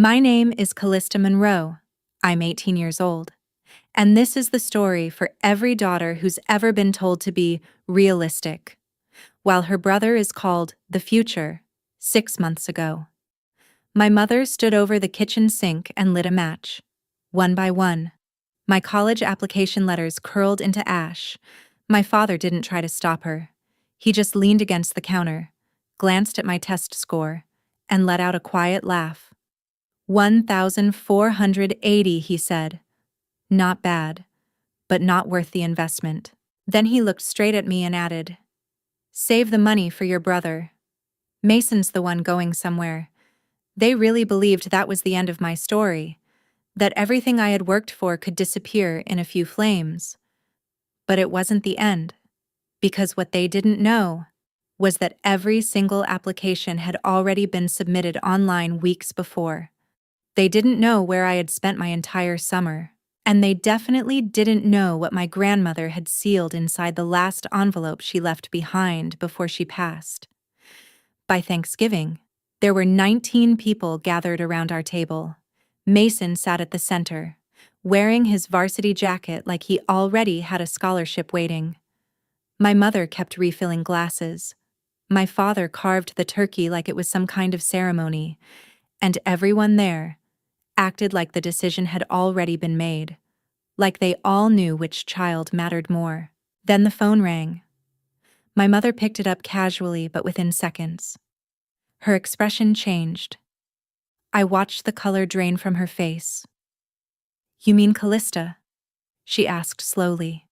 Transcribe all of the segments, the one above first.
My name is Callista Monroe. I'm 18 years old. And this is the story for every daughter who's ever been told to be realistic, while her brother is called the future, 6 months ago. My mother stood over the kitchen sink and lit a match. One by one, my college application letters curled into ash. My father didn't try to stop her. He just leaned against the counter, glanced at my test score, and let out a quiet laugh. 1,480, he said. Not bad, but not worth the investment. Then he looked straight at me and added, "Save the money for your brother. Mason's the one going somewhere." They really believed that was the end of my story, that everything I had worked for could disappear in a few flames. But it wasn't the end, because what they didn't know was that every single application had already been submitted online weeks before. They didn't know where I had spent my entire summer, and they definitely didn't know what my grandmother had sealed inside the last envelope she left behind before she passed. By Thanksgiving, there were 19 people gathered around our table. Mason sat at the center, wearing his varsity jacket like he already had a scholarship waiting. My mother kept refilling glasses. My father carved the turkey like it was some kind of ceremony, and everyone there acted like the decision had already been made, like they all knew which child mattered more. Then the phone rang. My mother picked it up casually, but within seconds. Her expression changed. I watched the color drain from her face. "You mean Callista?" she asked slowly.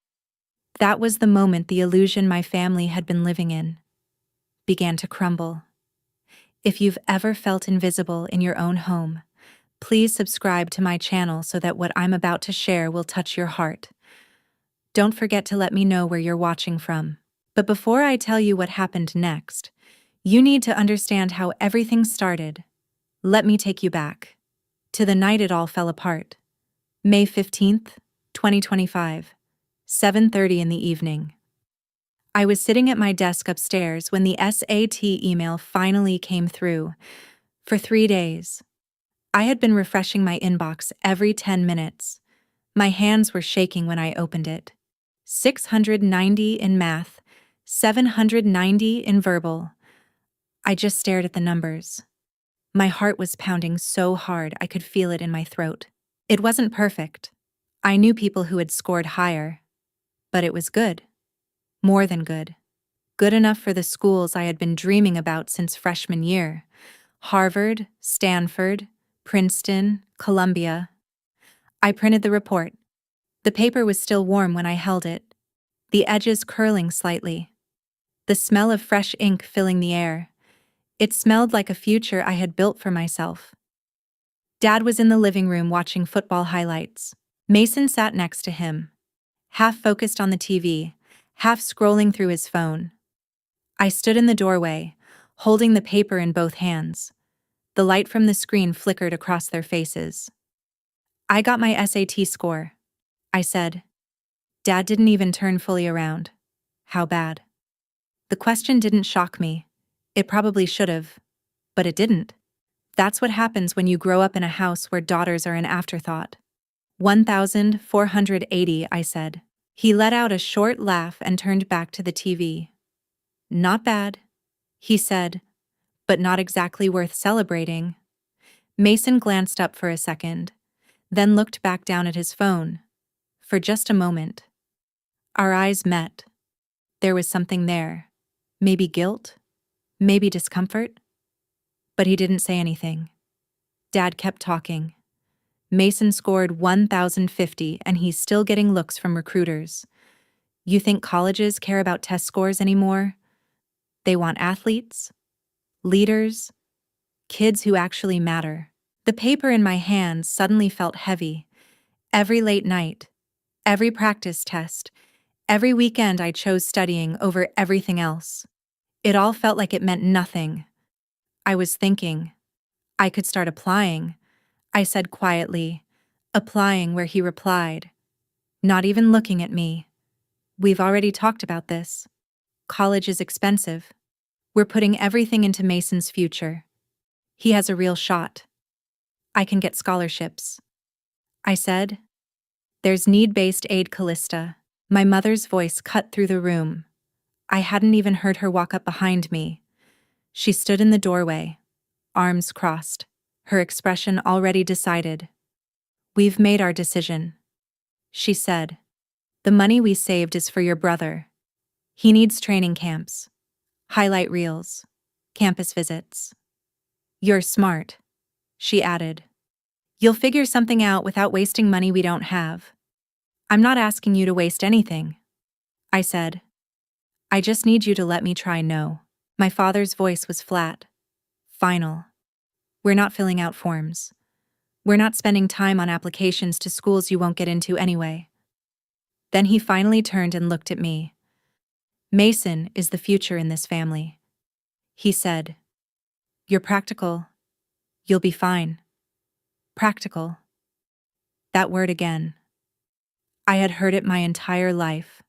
That was the moment the illusion my family had been living in began to crumble. If you've ever felt invisible in your own home, please subscribe to my channel so that what I'm about to share will touch your heart. Don't forget to let me know where you're watching from. But before I tell you what happened next, you need to understand how everything started. Let me take you back to the night it all fell apart. May 15th, 2025, 7:30 in the evening. I was sitting at my desk upstairs when the SAT email finally came through. For 3 days, I had been refreshing my inbox every 10 minutes. My hands were shaking when I opened it. 690 in math, 790 in verbal. I just stared at the numbers. My heart was pounding so hard I could feel it in my throat. It wasn't perfect. I knew people who had scored higher. But it was good. More than good. Good enough for the schools I had been dreaming about since freshman year. Harvard, Stanford, Princeton, Columbia. I printed the report. The paper was still warm when I held it, the edges curling slightly. The smell of fresh ink filling the air. It smelled like a future I had built for myself. Dad was in the living room watching football highlights. Mason sat next to him, half focused on the TV, half scrolling through his phone. I stood in the doorway, holding the paper in both hands. The light from the screen flickered across their faces. "I got my SAT score," I said. Dad didn't even turn fully around. How bad? The question didn't shock me. It probably should have, but it didn't. That's what happens when you grow up in a house where daughters are an afterthought. 1,480, I said. He let out a short laugh and turned back to the TV. "Not bad," he said, "but not exactly worth celebrating." Mason glanced up for a second, then looked back down at his phone. For just a moment. Our eyes met. There was something there. Maybe guilt, maybe discomfort. But he didn't say anything. Dad kept talking. Mason scored 1,050 and he's still getting looks from recruiters. You think colleges care about test scores anymore? They want athletes, leaders, kids who actually matter. The paper in my hands suddenly felt heavy. Every late night, every practice test, every weekend I chose studying over everything else. It all felt like it meant nothing. I was thinking, I could start applying, I said quietly, applying where he replied, not even looking at me. "We've already talked about this. College is expensive. We're putting everything into Mason's future. He has a real shot." I can get scholarships, I said. There's need-based aid, Callista. My mother's voice cut through the room. I hadn't even heard her walk up behind me. She stood in the doorway, arms crossed, her expression already decided. We've made our decision, she said. The money we saved is for your brother. He needs training camps, highlight reels, campus visits. You're smart, she added. You'll figure something out without wasting money we don't have. I'm not asking you to waste anything, I said. I just need you to let me try. No. My father's voice was flat, final. We're not filling out forms. We're not spending time on applications to schools you won't get into anyway. Then he finally turned and looked at me. Mason is the future in this family, he said. You're practical. You'll be fine. Practical. That word again. I had heard it my entire life.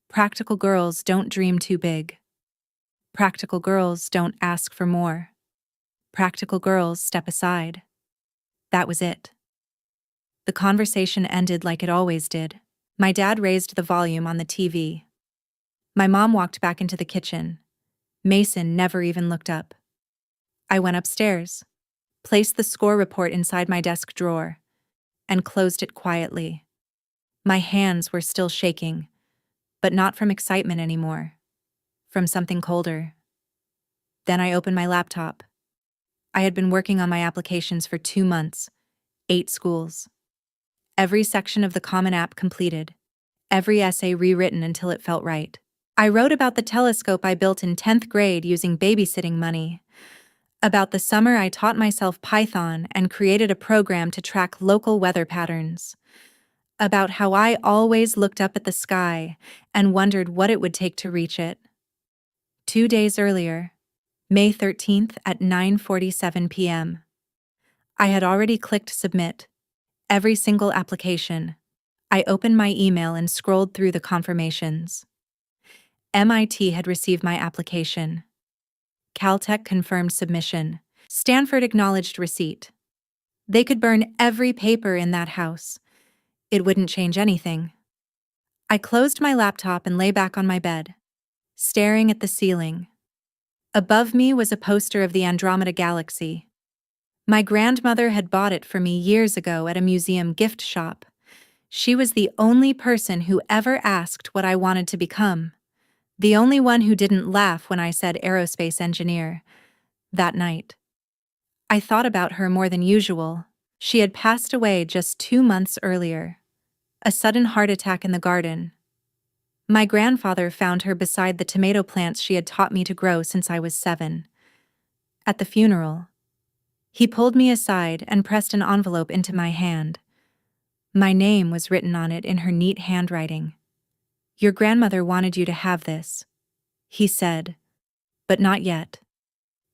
Practical girls don't dream too big. Practical girls don't ask for more. Practical girls step aside. That was it. The conversation ended like it always did. My dad raised the volume on the TV. My mom walked back into the kitchen. Mason never even looked up. I went upstairs, placed the score report inside my desk drawer, and closed it quietly. My hands were still shaking, but not from excitement anymore, from something colder. Then I opened my laptop. I had been working on my applications for 2 months, 8 schools. Every section of the Common App completed, every essay rewritten until it felt right. I wrote about the telescope I built in 10th grade using babysitting money, about the summer I taught myself Python and created a program to track local weather patterns, about how I always looked up at the sky and wondered what it would take to reach it. 2 days earlier, May 13th at 9:47 p.m., I had already clicked submit. Every single application. I opened my email and scrolled through the confirmations. MIT had received my application. Caltech confirmed submission. Stanford acknowledged receipt. They could burn every paper in that house. It wouldn't change anything. I closed my laptop and lay back on my bed, staring at the ceiling. Above me was a poster of the Andromeda Galaxy. My grandmother had bought it for me years ago at a museum gift shop. She was the only person who ever asked what I wanted to become. The only one who didn't laugh when I said aerospace engineer. That night, I thought about her more than usual. She had passed away just 2 months earlier. A sudden heart attack in the garden. My grandfather found her beside the tomato plants she had taught me to grow since I was 7. At the funeral, he pulled me aside and pressed an envelope into my hand. My name was written on it in her neat handwriting. Your grandmother wanted you to have this, he said, but not yet.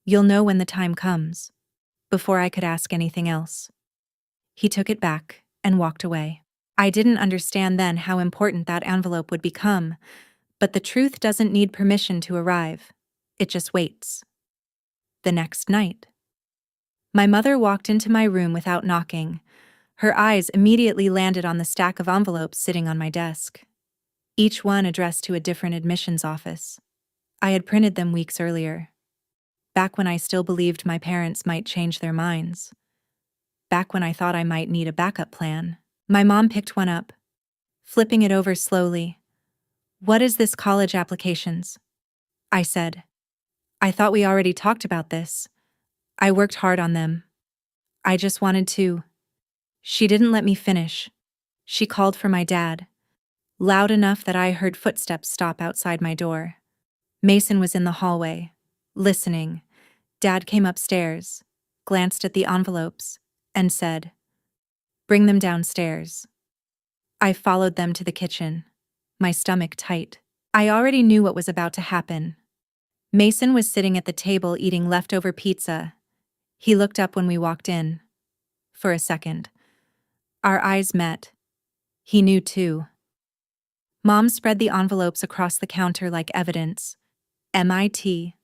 You'll know when the time comes. Before I could ask anything else. He took it back and walked away. I didn't understand then how important that envelope would become, but the truth doesn't need permission to arrive. It just waits. The next night, my mother walked into my room without knocking. Her eyes immediately landed on the stack of envelopes sitting on my desk, each one addressed to a different admissions office. I had printed them weeks earlier, back when I still believed my parents might change their minds, back when I thought I might need a backup plan. My mom picked one up, flipping it over slowly. What is this college applications? I said. I thought we already talked about this. I worked hard on them. I just wanted to. She didn't let me finish. She called for my dad, loud enough that I heard footsteps stop outside my door. Mason was in the hallway, listening. Dad came upstairs, glanced at the envelopes, and said, "Bring them downstairs." I followed them to the kitchen, my stomach tight. I already knew what was about to happen. Mason was sitting at the table eating leftover pizza. He looked up when we walked in. For a second. Our eyes met. He knew too. Mom spread the envelopes across the counter like evidence. MIT,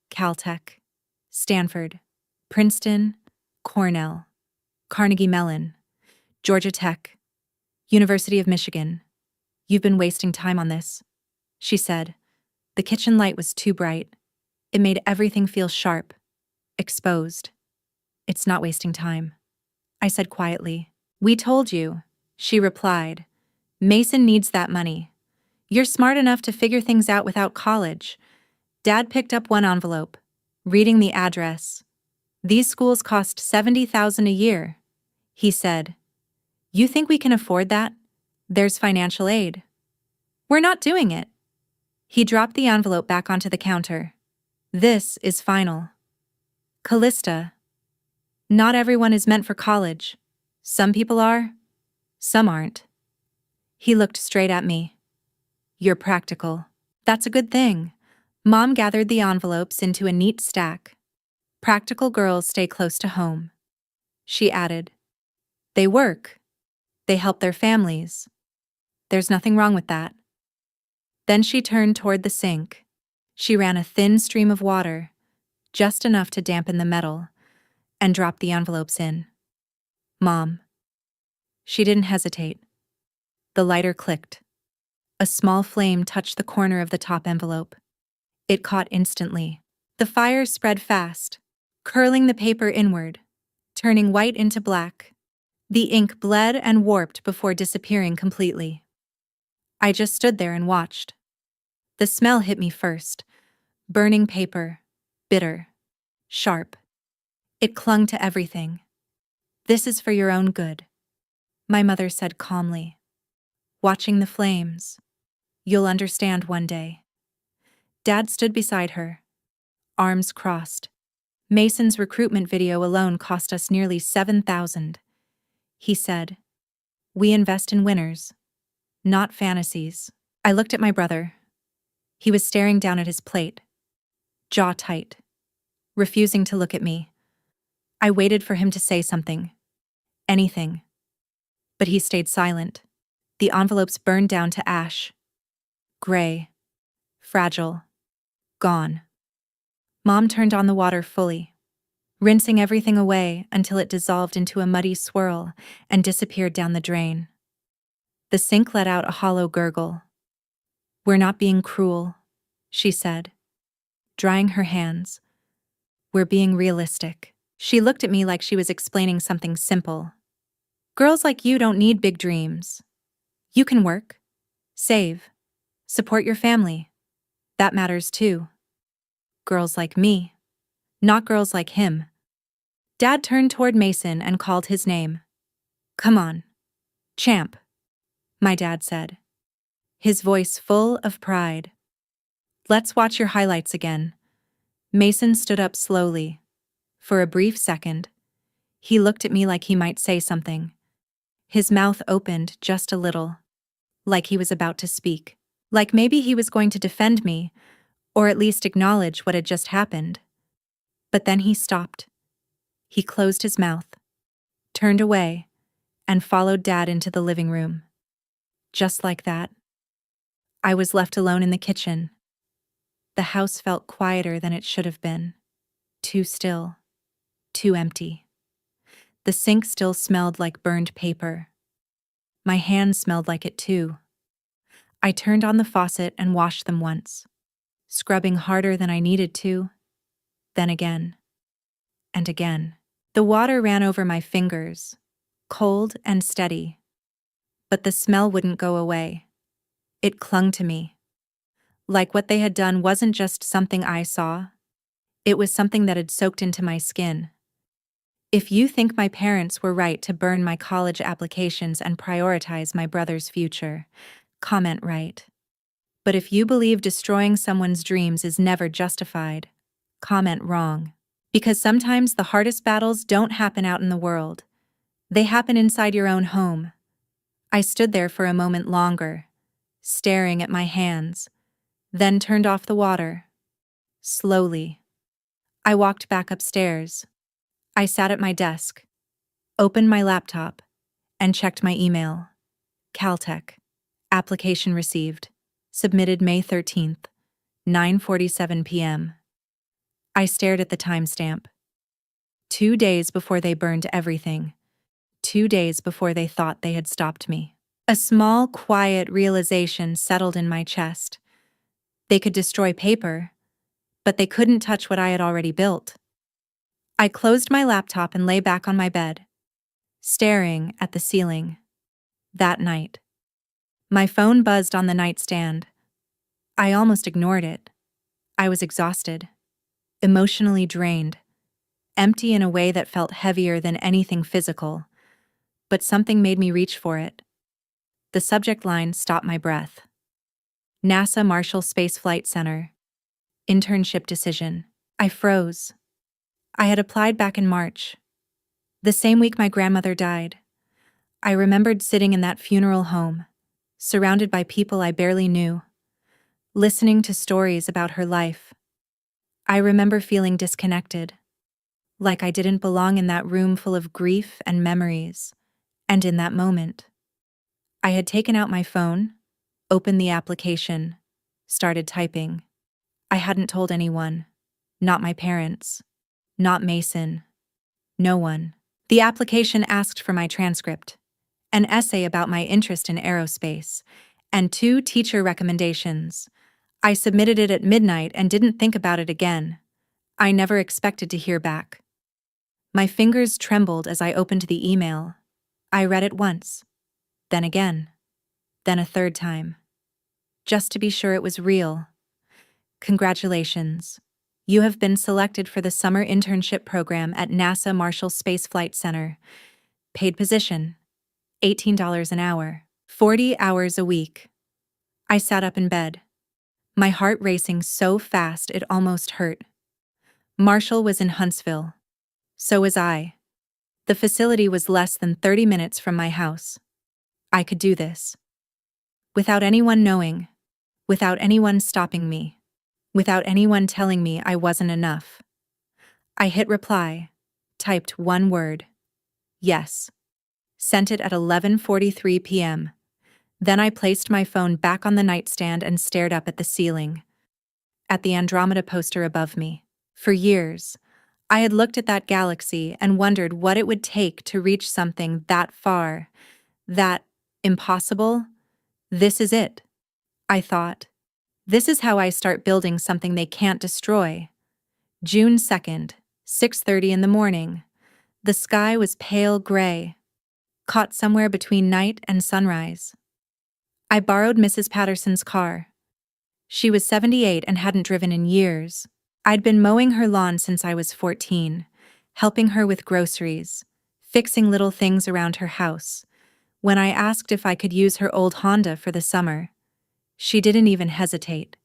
Caltech, Stanford, Princeton, Cornell. Carnegie Mellon, Georgia Tech, University of Michigan. You've been wasting time on this, she said. The kitchen light was too bright. It made everything feel sharp, exposed. It's not wasting time, I said quietly. We told you, she replied. Mason needs that money. You're smart enough to figure things out without college. Dad picked up one envelope, reading the address. These schools cost $70,000 a year, he said. You think we can afford that? There's financial aid. We're not doing it. He dropped the envelope back onto the counter. This is final. Callista. Not everyone is meant for college. Some people are, some aren't. He looked straight at me. You're practical. That's a good thing. Mom gathered the envelopes into a neat stack. Practical girls stay close to home. She added. They work. They help their families. There's nothing wrong with that. Then she turned toward the sink. She ran a thin stream of water, just enough to dampen the metal, and dropped the envelopes in. Mom. She didn't hesitate. The lighter clicked. A small flame touched the corner of the top envelope. It caught instantly. The fire spread fast, curling the paper inward, turning white into black. The ink bled and warped before disappearing completely. I just stood there and watched. The smell hit me first. Burning paper, bitter, sharp. It clung to everything. This is for your own good, my mother said calmly. Watching the flames. You'll understand one day. Dad stood beside her, arms crossed. Mason's recruitment video alone cost us nearly $7,000. He said, we invest in winners, not fantasies. I looked at my brother. He was staring down at his plate, jaw tight, refusing to look at me. I waited for him to say something, anything. But he stayed silent. The envelopes burned down to ash. Gray, fragile, gone. Mom turned on the water fully, rinsing everything away until it dissolved into a muddy swirl and disappeared down the drain. The sink let out a hollow gurgle. We're not being cruel, she said, drying her hands. We're being realistic. She looked at me like she was explaining something simple. Girls like you don't need big dreams. You can work, save, support your family. That matters too. Girls like me, not girls like him. Dad turned toward Mason and called his name. Come on, champ, my dad said, his voice full of pride. Let's watch your highlights again. Mason stood up slowly. For a brief second, he looked at me like he might say something. His mouth opened just a little, like he was about to speak. Like maybe he was going to defend me, or at least acknowledge what had just happened. But then he stopped. He closed his mouth, turned away, and followed Dad into the living room. Just like that, I was left alone in the kitchen. The house felt quieter than it should have been. Too still. Too empty. The sink still smelled like burned paper. My hands smelled like it too. I turned on the faucet and washed them once, scrubbing harder than I needed to, then again, and again. The water ran over my fingers, cold and steady. But the smell wouldn't go away. It clung to me. Like what they had done wasn't just something I saw. It was something that had soaked into my skin. If you think my parents were right to burn my college applications and prioritize my brother's future, comment right. But if you believe destroying someone's dreams is never justified, comment wrong. Because sometimes the hardest battles don't happen out in the world. They happen inside your own home. I stood there for a moment longer, staring at my hands, then turned off the water. Slowly. I walked back upstairs. I sat at my desk, opened my laptop, and checked my email. Caltech. Application received. Submitted May 13th, 9:47 p.m. I stared at the timestamp. 2 days before they burned everything. 2 days before they thought they had stopped me. A small, quiet realization settled in my chest. They could destroy paper, but they couldn't touch what I had already built. I closed my laptop and lay back on my bed, staring at the ceiling. That night, my phone buzzed on the nightstand. I almost ignored it. I was exhausted, emotionally drained, empty in a way that felt heavier than anything physical, but something made me reach for it. The subject line stopped my breath. NASA Marshall Space Flight Center. Internship decision. I froze. I had applied back in March, the same week my grandmother died. I remembered sitting in that funeral home, surrounded by people I barely knew, listening to stories about her life. I remember feeling disconnected, like I didn't belong in that room full of grief and memories. And in that moment, I had taken out my phone, opened the application, started typing. I hadn't told anyone, not my parents, not Mason, no one. The application asked for my transcript, an essay about my interest in aerospace, and 2 teacher recommendations. I submitted it at midnight and didn't think about it again. I never expected to hear back. My fingers trembled as I opened the email. I read it once, then again, then a third time, just to be sure it was real. Congratulations. You have been selected for the summer internship program at NASA Marshall Space Flight Center. Paid position, $18 an hour, 40 hours a week. I sat up in bed, my heart racing so fast it almost hurt. Marshall was in Huntsville. So was I. The facility was less than 30 minutes from my house. I could do this. Without anyone knowing, without anyone stopping me, without anyone telling me I wasn't enough. I hit reply, typed one word, yes. Sent it at 11:43 p.m. Then I placed my phone back on the nightstand and stared up at the ceiling, at the Andromeda poster above me. For years, I had looked at that galaxy and wondered what it would take to reach something that far, that impossible. This is it, I thought. This is how I start building something they can't destroy. June 2nd, 6:30 in the morning. The sky was pale gray, caught somewhere between night and sunrise. I borrowed Mrs. Patterson's car. She was 78 and hadn't driven in years. I'd been mowing her lawn since I was 14, helping her with groceries, fixing little things around her house. When I asked if I could use her old Honda for the summer, she didn't even hesitate.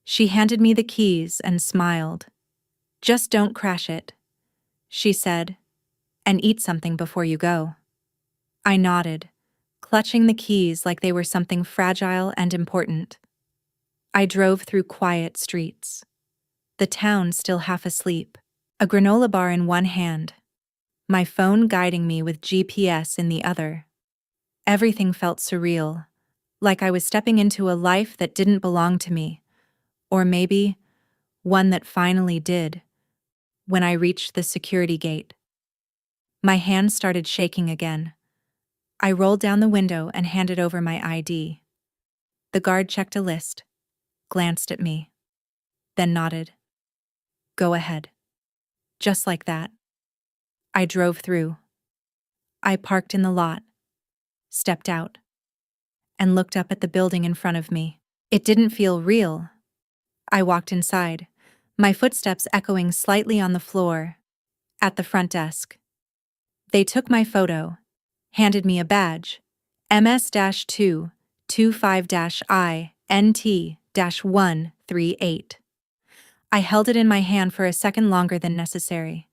She handed me the keys and smiled. "Just don't crash it," she said, "and eat something before you go." I nodded, clutching the keys like they were something fragile and important. I drove through quiet streets, the town still half asleep, a granola bar in one hand, my phone guiding me with GPS in the other. Everything felt surreal, like I was stepping into a life that didn't belong to me, or maybe one that finally did. When I reached the security gate, my hands started shaking again. I rolled down the window and handed over my ID. The guard checked a list, glanced at me, then nodded. "Go ahead." Just like that. I drove through. I parked in the lot, stepped out, and looked up at the building in front of me. It didn't feel real. I walked inside, my footsteps echoing slightly on the floor, at the front desk. They took my photo, handed me a badge, MS-2 25-INT-138. I held it in my hand for a second longer than necessary,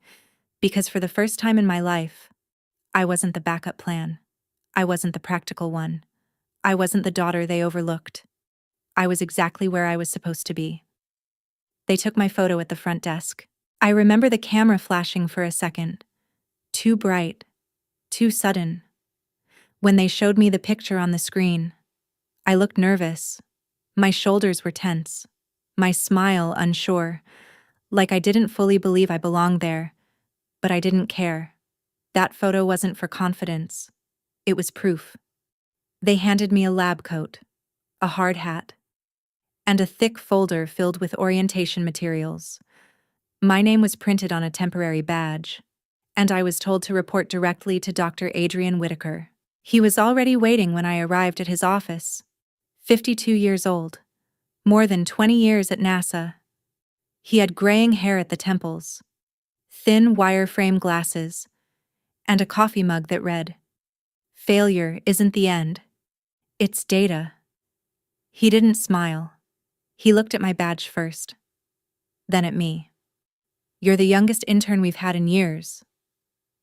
because for the first time in my life, I wasn't the backup plan. I wasn't the practical one. I wasn't the daughter they overlooked. I was exactly where I was supposed to be. They took my photo at the front desk. I remember the camera flashing for a second. Too bright, too sudden. When they showed me the picture on the screen, I looked nervous. My shoulders were tense, my smile unsure, like I didn't fully believe I belonged there, but I didn't care. That photo wasn't for confidence. It was proof. They handed me a lab coat, a hard hat, and a thick folder filled with orientation materials. My name was printed on a temporary badge, and I was told to report directly to Dr. Adrian Whitaker. He was already waiting when I arrived at his office. 52 years old. More than 20 years at NASA. He had graying hair at the temples, thin wire-frame glasses, and a coffee mug that read, "Failure isn't the end. It's data." He didn't smile. He looked at my badge first, then at me. "You're the youngest intern we've had in years,"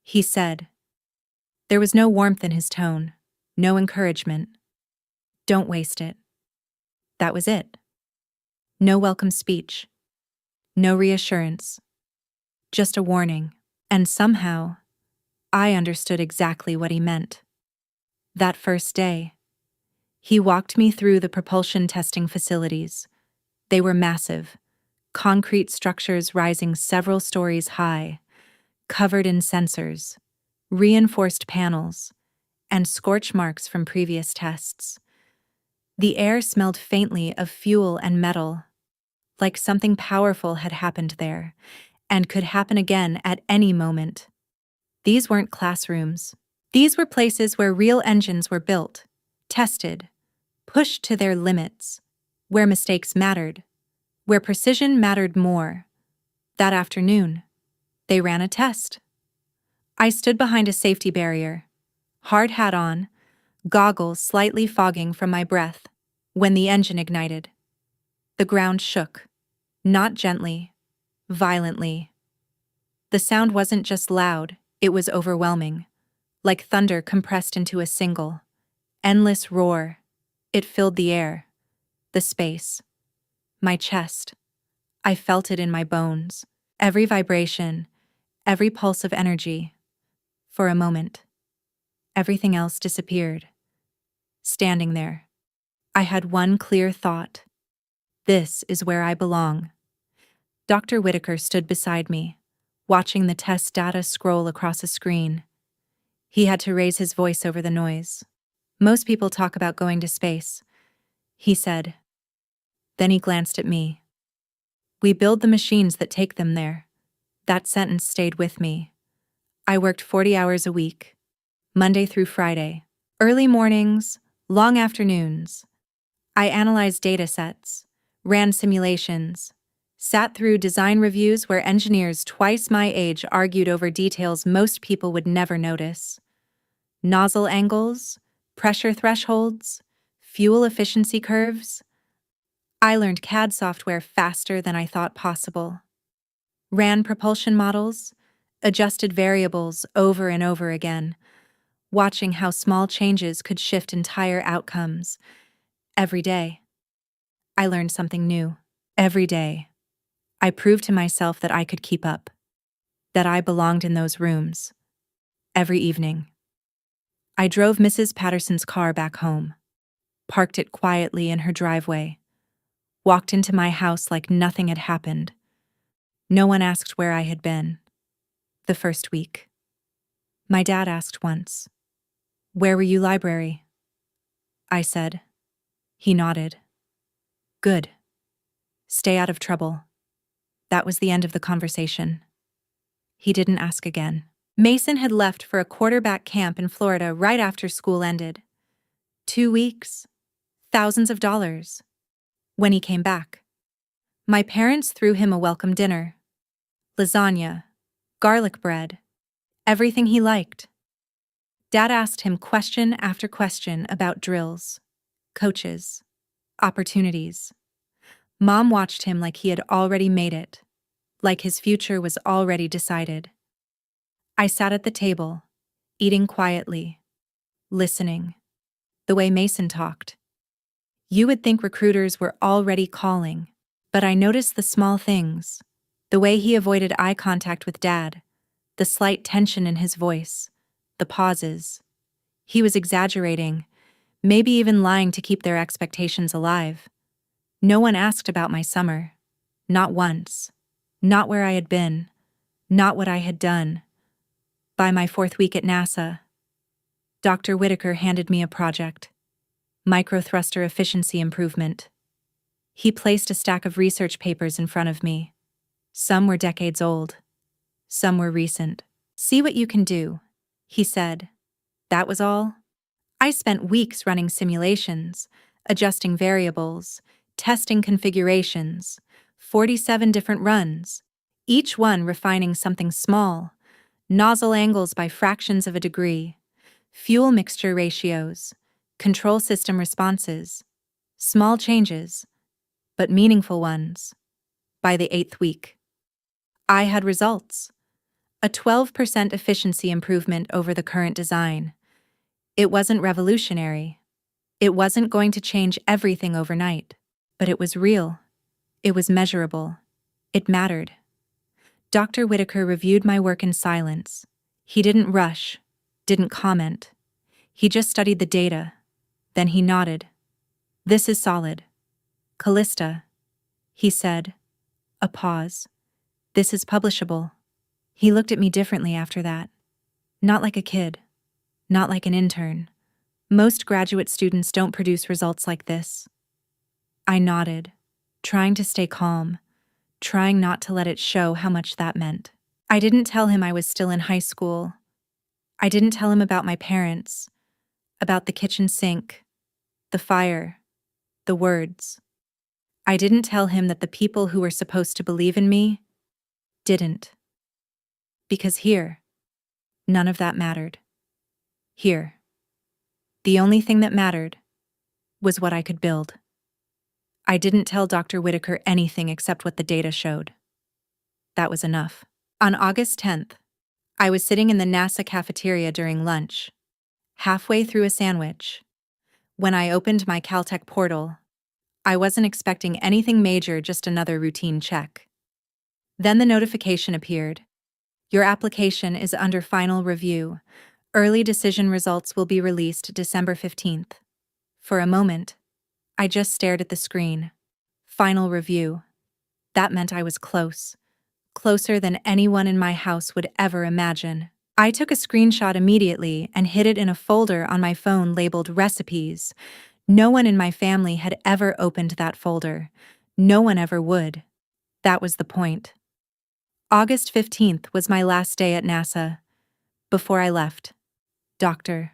he said. There was no warmth in his tone, no encouragement. "Don't waste it." That was it. No welcome speech. No reassurance. Just a warning. And somehow, I understood exactly what he meant. That first day, he walked me through the propulsion testing facilities. They were massive, concrete structures rising several stories high, covered in sensors, reinforced panels, and scorch marks from previous tests. The air smelled faintly of fuel and metal, like something powerful had happened there, and could happen again at any moment. These weren't classrooms. These were places where real engines were built, tested, pushed to their limits, where mistakes mattered, where precision mattered more. That afternoon, they ran a test. I stood behind a safety barrier, hard hat on, goggles slightly fogging from my breath, when the engine ignited. The ground shook, not gently, violently. The sound wasn't just loud, it was overwhelming, like thunder compressed into a single, endless roar. It filled the air, the space, my chest. I felt it in my bones, every vibration, every pulse of energy. For a moment, everything else disappeared. Standing there, I had one clear thought. This is where I belong. Dr. Whitaker stood beside me, watching the test data scroll across a screen. He had to raise his voice over the noise. "Most people talk about going to space," he said. Then he glanced at me. "We build the machines that take them there." That sentence stayed with me. I worked 40 hours a week, Monday through Friday. Early mornings, long afternoons. I analyzed data sets, ran simulations, sat through design reviews where engineers twice my age argued over details most people would never notice. Nozzle angles, pressure thresholds, fuel efficiency curves. I learned CAD software faster than I thought possible. Ran propulsion models, adjusted variables over and over again, watching how small changes could shift entire outcomes. Every day, I learned something new. Every day, I proved to myself that I could keep up, that I belonged in those rooms. Every evening, I drove Mrs. Patterson's car back home, parked it quietly in her driveway, walked into my house like nothing had happened. No one asked where I had been. The first week. My dad asked once, "Where were you, library?" I said. He nodded. "Good. Stay out of trouble." That was the end of the conversation. He didn't ask again. Mason had left for a quarterback camp in Florida right after school ended. 2 weeks, thousands of dollars. When he came back, my parents threw him a welcome dinner. Lasagna, garlic bread, everything he liked. Dad asked him question after question about drills, coaches, opportunities. Mom watched him like he had already made it, like his future was already decided. I sat at the table, eating quietly, listening, the way Mason talked. You would think recruiters were already calling, but I noticed the small things, the way he avoided eye contact with Dad, the slight tension in his voice, the pauses. He was exaggerating, maybe even lying to keep their expectations alive. No one asked about my summer. Not once. Not where I had been. Not what I had done. By my 4th week at NASA, Dr. Whitaker handed me a project: microthruster efficiency improvement. He placed a stack of research papers in front of me. Some were decades old. Some were recent. "See what you can do," he said. That was all. I spent weeks running simulations, adjusting variables, testing configurations, 47 different runs, each one refining something small: nozzle angles by fractions of a degree, fuel mixture ratios, control system responses. Small changes, but meaningful ones. By the 8th week, I had results: a 12% efficiency improvement over the current design. It wasn't revolutionary. It wasn't going to change everything overnight. But it was real. It was measurable. It mattered. Dr. Whitaker reviewed my work in silence. He didn't rush, didn't comment. He just studied the data. Then he nodded. "This is solid. Callista," he said. A pause. "This is publishable." He looked at me differently after that. Not like a kid. Not like an intern. Most graduate students don't produce results like this. I nodded, trying to stay calm, trying not to let it show how much that meant. I didn't tell him I was still in high school. I didn't tell him about my parents, about the kitchen sink, the fire, the words. I didn't tell him that the people who were supposed to believe in me didn't. Because here, none of that mattered. Here, the only thing that mattered was what I could build. I didn't tell Dr. Whitaker anything except what the data showed. That was enough. On August 10th, I was sitting in the NASA cafeteria during lunch, halfway through a sandwich, when I opened my Caltech portal. I wasn't expecting anything major, just another routine check. Then the notification appeared. "Your application is under final review. Early decision results will be released December 15th. For a moment, I just stared at the screen. Final review. That meant I was close. Closer than anyone in my house would ever imagine. I took a screenshot immediately and hid it in a folder on my phone labeled Recipes. No one in my family had ever opened that folder. No one ever would. That was the point. August 15th was my last day at NASA. Before I left, Dr.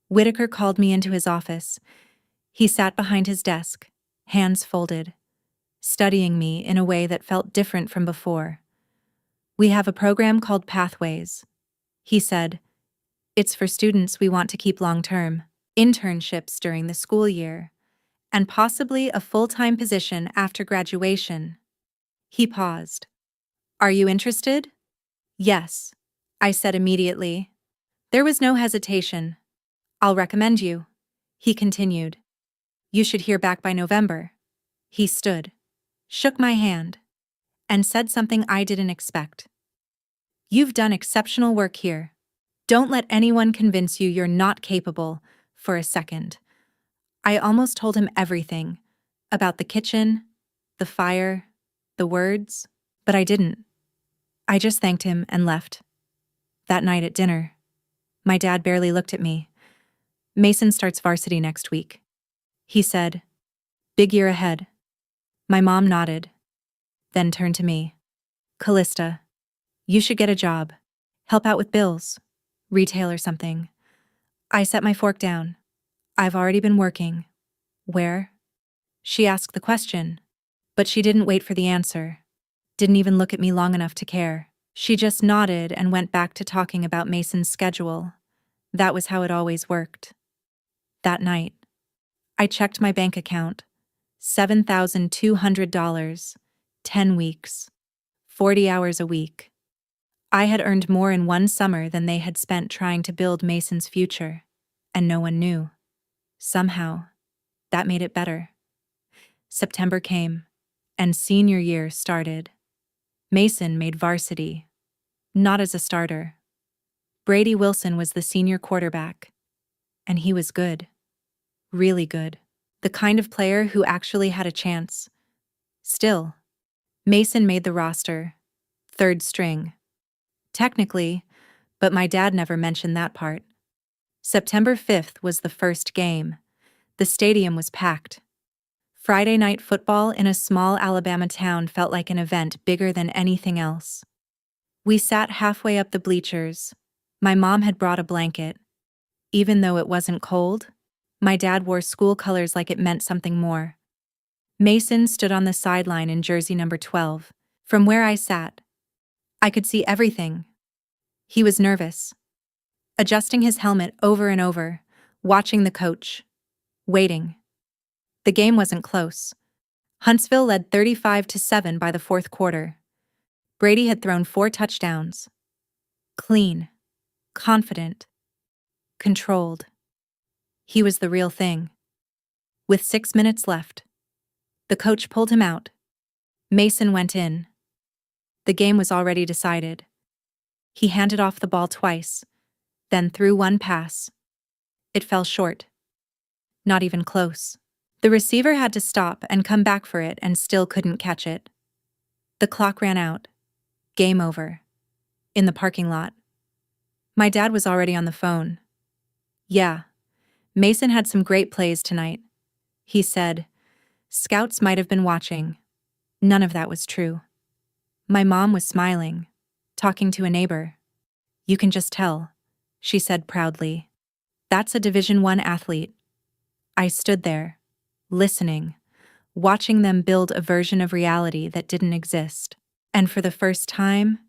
Whitaker called me into his office. He sat behind his desk, hands folded, studying me in a way that felt different from before. "We have a program called Pathways," he said. "It's for students we want to keep long-term, internships during the school year, and possibly a full-time position after graduation." He paused. "Are you interested?" "Yes," I said immediately. There was no hesitation. "I'll recommend you," he continued. "You should hear back by November." He stood, shook my hand, and said something I didn't expect. "You've done exceptional work here. Don't let anyone convince you you're not capable for a second." I almost told him everything, about the kitchen, the fire, the words, but I didn't. I just thanked him and left. That night at dinner, my dad barely looked at me. "Mason starts varsity next week," he said. "Big year ahead." My mom nodded, then turned to me. "Callista, you should get a job. Help out with bills, retail or something." I set my fork down. "I've already been working." "Where?" She asked the question, but she didn't wait for the answer. Didn't even look at me long enough to care. She just nodded and went back to talking about Mason's schedule. That was how it always worked. That night, I checked my bank account. $7,200, 10 weeks, 40 hours a week. I had earned more in one summer than they had spent trying to build Mason's future, and no one knew. Somehow, that made it better. September came, and senior year started. Mason made varsity. Not as a starter. Brady Wilson was the senior quarterback, and he was good. Really good. The kind of player who actually had a chance. Still, Mason made the roster, third string. Technically, But my dad never mentioned that part. September 5th was the first game. The stadium was packed. Friday night football in a small Alabama town felt like an event bigger than anything else. We sat halfway up the bleachers. My mom had brought a blanket. Even though it wasn't cold, my dad wore school colors like it meant something more. Mason stood on the sideline in jersey number 12. From where I sat, I could see everything. He was nervous, adjusting his helmet over and over, watching the coach, waiting. The game wasn't close. Huntsville led 35-7 by the fourth quarter. Brady had thrown 4 touchdowns. Clean, confident, controlled. He was the real thing. With 6 minutes left, the coach pulled him out. Mason went in. The game was already decided. He handed off the ball twice, then threw one pass. It fell short. Not even close. The receiver had to stop and come back for it and still couldn't catch it. The clock ran out. Game over. In the parking lot. My dad was already on the phone. Yeah, Mason had some great plays tonight. He said, scouts might have been watching. None of that was true. My mom was smiling, talking to a neighbor. You can just tell, she said proudly. That's a Division I athlete. I stood there, listening, watching them build a version of reality that didn't exist. And for the first time,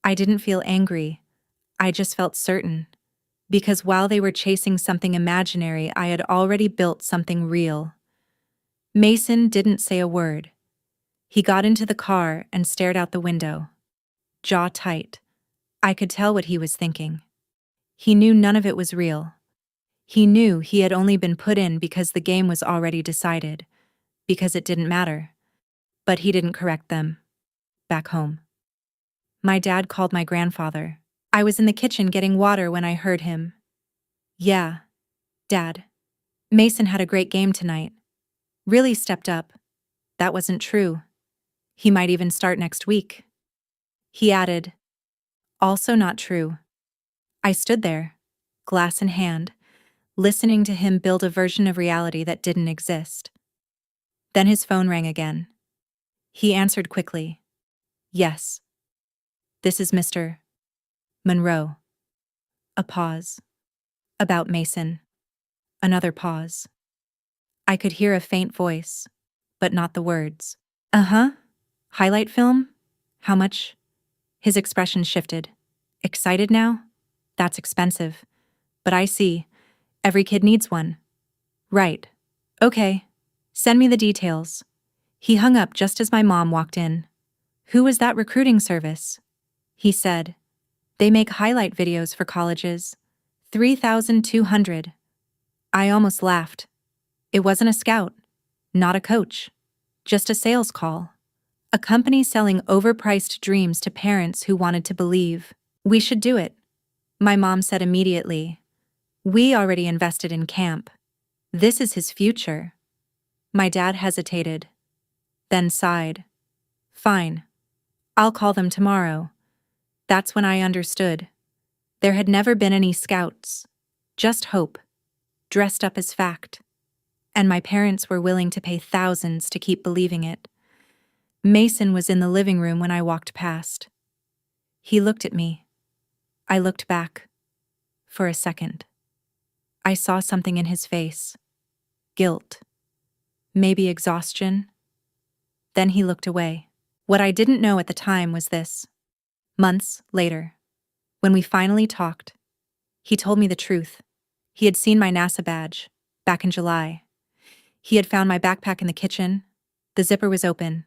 I didn't feel angry. I just felt certain. Because while they were chasing something imaginary, I had already built something real. Mason didn't say a word. He got into the car and stared out the window. Jaw tight. I could tell what he was thinking. He knew none of it was real. He knew he had only been put in because the game was already decided, because it didn't matter. But he didn't correct them. Back home. My dad called my grandfather. I was in the kitchen getting water when I heard him. Yeah, Dad. Mason had a great game tonight. Really stepped up. That wasn't true. He might even start next week. He added, also not true. I stood there, glass in hand, listening to him build a version of reality that didn't exist. Then his phone rang again. He answered quickly. Yes. This is Mr. Monroe. A pause. About Mason. Another pause. I could hear a faint voice, but not the words. Uh-huh. Highlight film? How much? His expression shifted. Excited now? That's expensive. But I see. Every kid needs one. Right. Okay. Send me the details. He hung up just as my mom walked in. Who was that recruiting service? He said. They make highlight videos for colleges. 3,200. I almost laughed. It wasn't a scout. Not a coach. Just a sales call. A company selling overpriced dreams to parents who wanted to believe. We should do it, my mom said immediately. We already invested in camp. This is his future. My dad hesitated, then sighed. Fine. I'll call them tomorrow. That's when I understood. There had never been any scouts. Just hope, dressed up as fact. And my parents were willing to pay thousands to keep believing it. Mason was in the living room when I walked past. He looked at me. I looked back. For a second. I saw something in his face. Guilt. Maybe exhaustion. Then he looked away. What I didn't know at the time was this. Months later, when we finally talked, he told me the truth. He had seen my NASA badge, back in July. He had found my backpack in the kitchen. The zipper was open.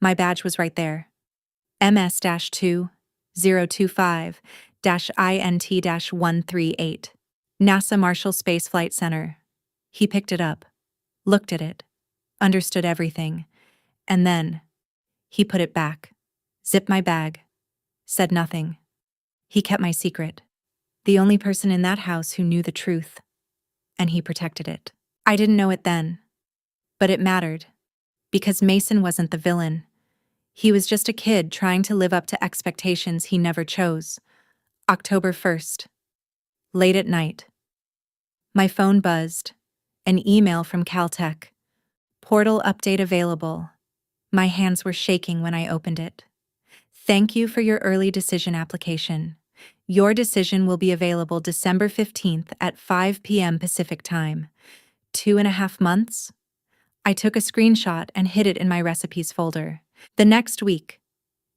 My badge was right there. MS-2025-INT-138. NASA Marshall Space Flight Center. He picked it up, looked at it, understood everything, and then he put it back, zipped my bag, said nothing. He kept my secret. The only person in that house who knew the truth. And he protected it. I didn't know it then. But it mattered. Because Mason wasn't the villain. He was just a kid trying to live up to expectations he never chose. October 1st. Late at night. My phone buzzed. An email from Caltech. Portal update available. My hands were shaking when I opened it. Thank you for your early decision application. Your decision will be available December 15th at 5 p.m. Pacific Time. 2.5 months? I took a screenshot and hid it in my recipes folder. The next week,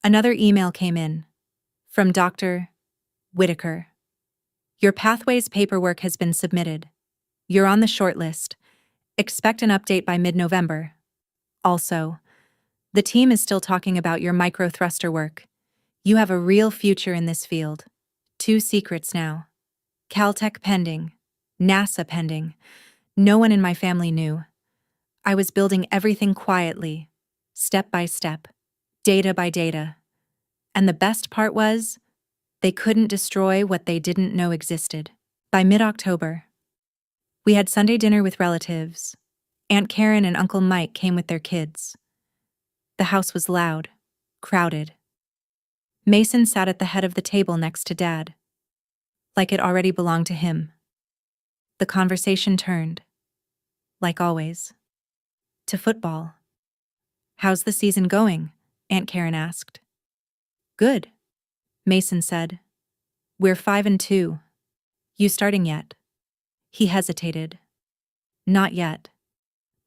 another email came in. From Dr. Whitaker. Your Pathways paperwork has been submitted. You're on the shortlist. Expect an update by mid-November. Also, the team is still talking about your microthruster work. You have a real future in this field. 2 secrets now. Caltech pending. NASA pending. No one in my family knew. I was building everything quietly, step by step, data by data. And the best part was, they couldn't destroy what they didn't know existed. By mid-October, we had Sunday dinner with relatives. Aunt Karen and Uncle Mike came with their kids. The house was loud, crowded. Mason sat at the head of the table next to Dad, like it already belonged to him. The conversation turned, like always, to football. How's the season going? Aunt Karen asked. Good, Mason said. We're 5-2. You starting yet? He hesitated. Not yet.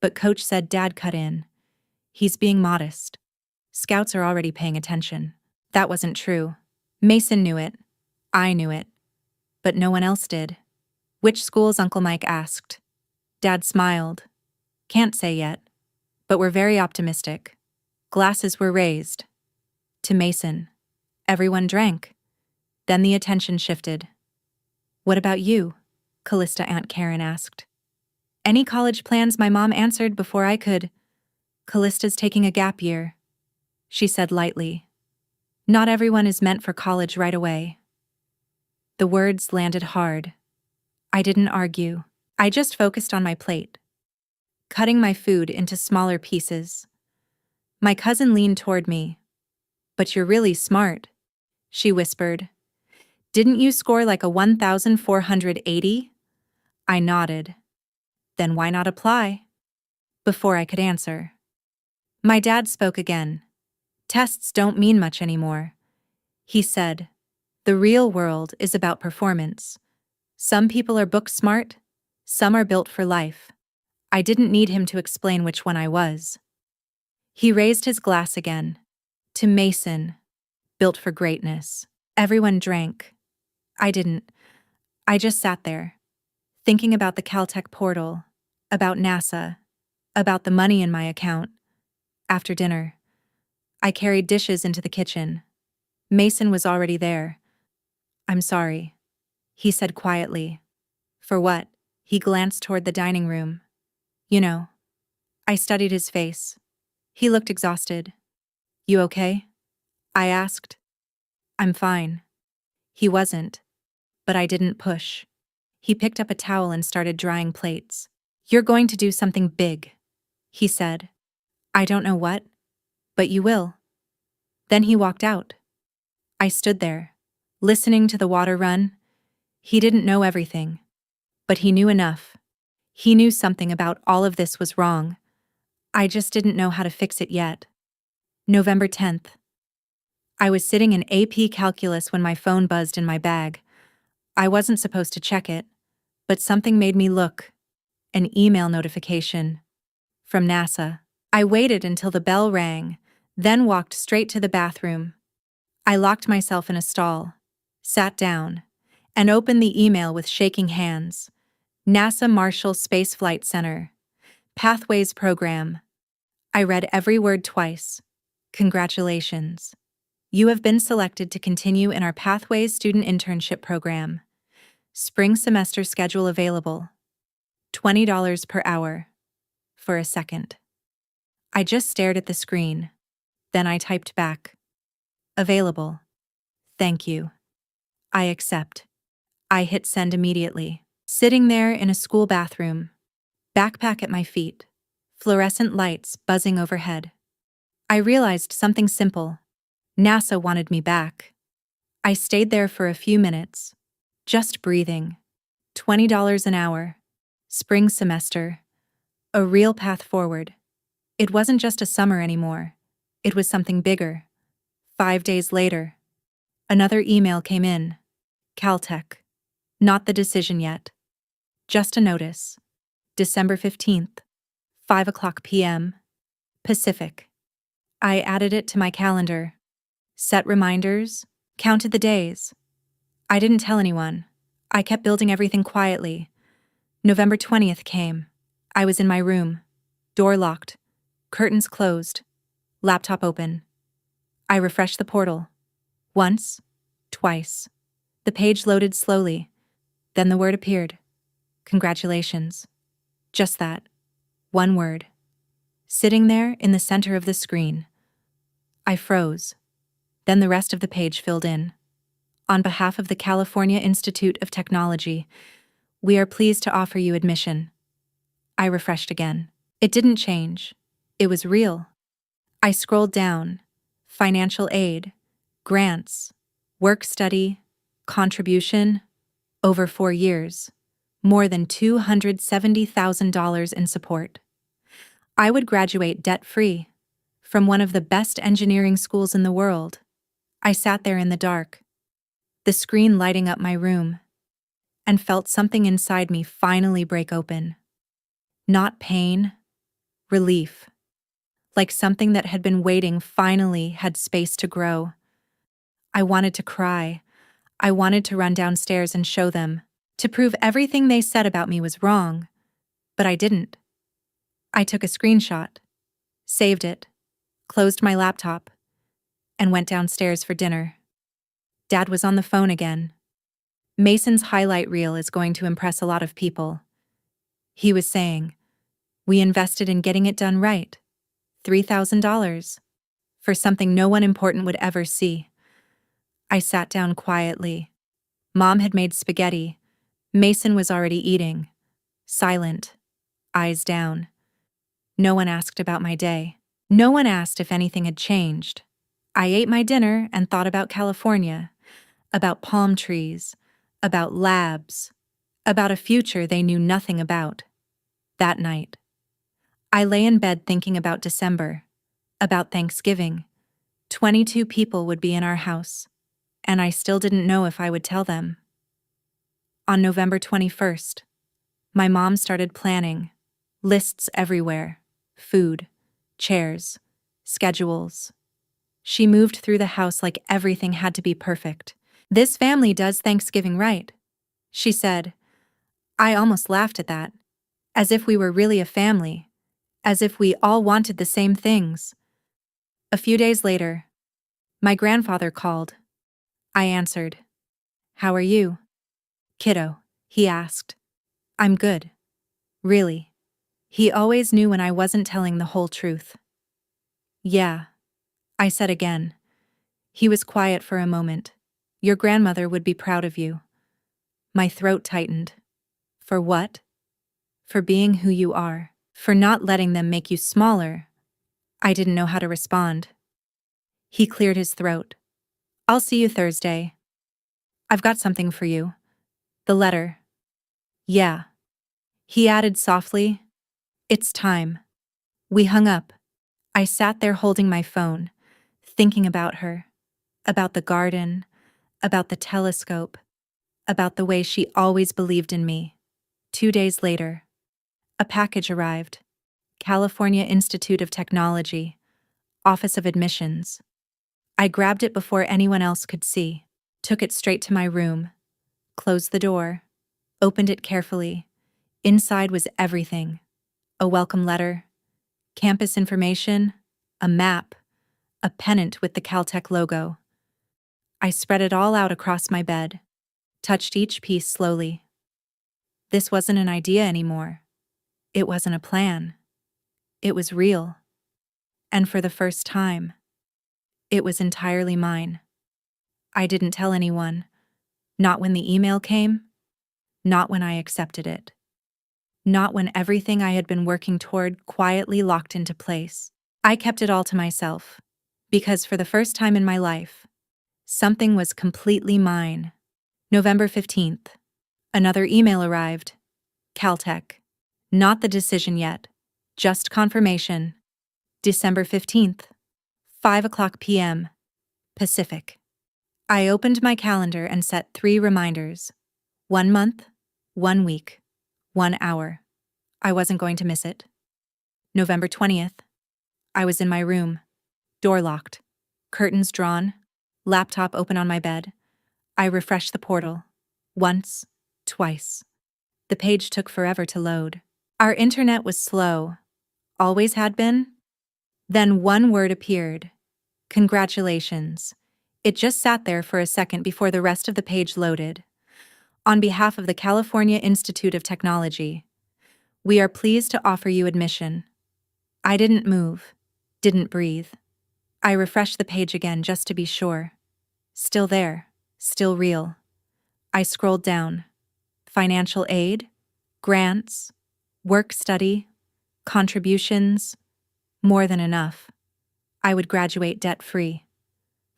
But Coach said Dad cut in. He's being modest. Scouts are already paying attention. That wasn't true. Mason knew it. I knew it. But no one else did. Which schools? Uncle Mike asked. Dad smiled. Can't say yet. But we're very optimistic. Glasses were raised. To Mason. Everyone drank. Then the attention shifted. What about you? Callista Aunt Karen asked. Any college plans? My mom answered before I could. Callista's taking a gap year, she said lightly. Not everyone is meant for college right away. The words landed hard. I didn't argue. I just focused on my plate, cutting my food into smaller pieces. My cousin leaned toward me. But you're really smart, she whispered. Didn't you score like a 1,480? I nodded. Then why not apply? Before I could answer, my dad spoke again. Tests don't mean much anymore. He said, the real world is about performance. Some people are book smart, some are built for life. I didn't need him to explain which one I was. He raised his glass again. To Mason, built for greatness. Everyone drank. I didn't. I just sat there, thinking about the Caltech portal, about NASA, about the money in my account. After dinner, I carried dishes into the kitchen. Mason was already there. I'm sorry, he said quietly. For what? He glanced toward the dining room. You know. I studied his face. He looked exhausted. You okay? I asked. I'm fine. He wasn't. But I didn't push. He picked up a towel and started drying plates. You're going to do something big, he said. I don't know what, but you will. Then he walked out. I stood there, listening to the water run. He didn't know everything, but he knew enough. He knew something about all of this was wrong. I just didn't know how to fix it yet. November 10th. I was sitting in AP Calculus when my phone buzzed in my bag. I wasn't supposed to check it, but something made me look. An email notification. From NASA. I waited until the bell rang, then walked straight to the bathroom. I locked myself in a stall, sat down, and opened the email with shaking hands. NASA Marshall Space Flight Center. Pathways Program. I read every word twice. Congratulations. You have been selected to continue in our Pathways Student Internship Program. Spring semester schedule available. $20 per hour. For a second, I just stared at the screen. Then I typed back. Available. Thank you. I accept. I hit send immediately. Sitting there in a school bathroom. Backpack at my feet. Fluorescent lights buzzing overhead. I realized something simple. NASA wanted me back. I stayed there for a few minutes, just breathing. $20 an hour. Spring semester. A real path forward. It wasn't just a summer anymore. It was something bigger. 5 days later, another email came in. Caltech. Not the decision yet. Just a notice. December 15th, 5 p.m. Pacific. I added it to my calendar. Set reminders. Counted the days. I didn't tell anyone. I kept building everything quietly. November 20th came. I was in my room. Door locked. Curtains closed. Laptop open. I refreshed the portal. Once. Twice. The page loaded slowly. Then the word appeared. Congratulations. Just that. One word. Sitting there in the center of the screen. I froze. Then the rest of the page filled in. On behalf of the California Institute of Technology, we are pleased to offer you admission. I refreshed again. It didn't change. It was real. I scrolled down. Financial aid, grants, work study, contribution, over 4 years, more than $270,000 in support. I would graduate debt-free from one of the best engineering schools in the world. I sat there in the dark, the screen lighting up my room, and felt something inside me finally break open. Not pain, relief. Like something that had been waiting finally had space to grow. I wanted to cry. I wanted to run downstairs and show them, to prove everything they said about me was wrong. But I didn't. I took a screenshot, saved it, closed my laptop, and went downstairs for dinner. Dad was on the phone again. Mason's highlight reel is going to impress a lot of people. He was saying, we invested in getting it done right. $3,000 for something no one important would ever see. I sat down quietly. Mom had made spaghetti. Mason was already eating. Silent, eyes down. No one asked about my day. No one asked if anything had changed. I ate my dinner and thought about California, about palm trees, about labs, about a future they knew nothing about. That night, I lay in bed thinking about December, about Thanksgiving. 22 people would be in our house, and I still didn't know if I would tell them. On November 21st, my mom started planning. Lists everywhere. Food, chairs, schedules. She moved through the house like everything had to be perfect. This family does Thanksgiving right, she said. I almost laughed at that, as if we were really a family. As if we all wanted the same things. A few days later, my grandfather called. I answered. How are you? Kiddo, he asked. I'm good. Really. He always knew when I wasn't telling the whole truth. Yeah, I said again. He was quiet for a moment. Your grandmother would be proud of you. My throat tightened. For what? For being who you are. For not letting them make you smaller. I didn't know how to respond. He cleared his throat. I'll see you Thursday. I've got something for you. The letter. Yeah. He added softly. It's time. We hung up. I sat there holding my phone, thinking about her, about the garden, about the telescope, about the way she always believed in me. 2 days later, a package arrived. California Institute of Technology, Office of Admissions. I grabbed it before anyone else could see, took it straight to my room, closed the door, opened it carefully. Inside was everything. A welcome letter, campus information, a map, a pennant with the Caltech logo. I spread it all out across my bed, touched each piece slowly. This wasn't an idea anymore. It wasn't a plan. It was real. And for the first time, it was entirely mine. I didn't tell anyone. Not when the email came. Not when I accepted it. Not when everything I had been working toward quietly locked into place. I kept it all to myself. Because for the first time in my life, Something was completely mine. November 15th. Another email arrived. Caltech. Not the decision yet. Just confirmation. December 15th. 5:00 p.m. Pacific. I opened my calendar and set 3 reminders. 1 month, 1 week, 1 hour. I wasn't going to miss it. November 20th. I was in my room. Door locked. Curtains drawn. Laptop open on my bed. I refreshed the portal. Once, twice. The page took forever to load. Our internet was slow. Always had been. Then one word appeared. Congratulations. It just sat there for a second before the rest of the page loaded. On behalf of the California Institute of Technology, we are pleased to offer you admission. I didn't move, didn't breathe. I refreshed the page again just to be sure. Still there, still real. I scrolled down. Financial aid, grants, work study, contributions, more than enough. I would graduate debt-free.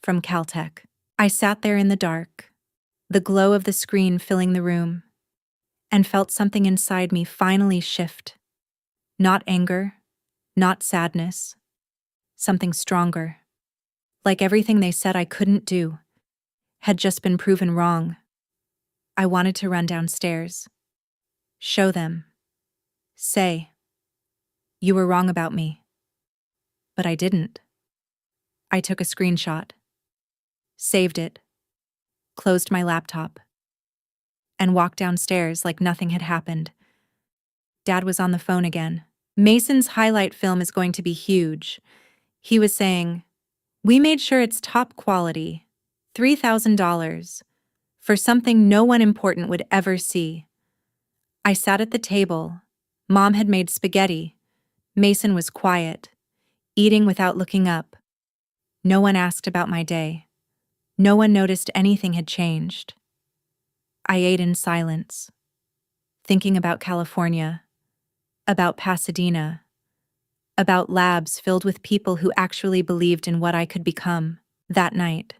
From Caltech. I sat there in the dark, the glow of the screen filling the room, and felt something inside me finally shift. Not anger, not sadness, something stronger. Like everything they said I couldn't do had just been proven wrong. I wanted to run downstairs. Show them. Say, you were wrong about me. But I didn't. I took a screenshot. Saved it. Closed my laptop. And walked downstairs like nothing had happened. Dad was on the phone again. Mason's highlight film is going to be huge. He was saying, we made sure it's top quality. $3,000. For something no one important would ever see. I sat at the table. Mom had made spaghetti. Mason was quiet, eating without looking up. No one asked about my day. No one noticed anything had changed. I ate in silence, thinking about California, about Pasadena, about labs filled with people who actually believed in what I could become. That night,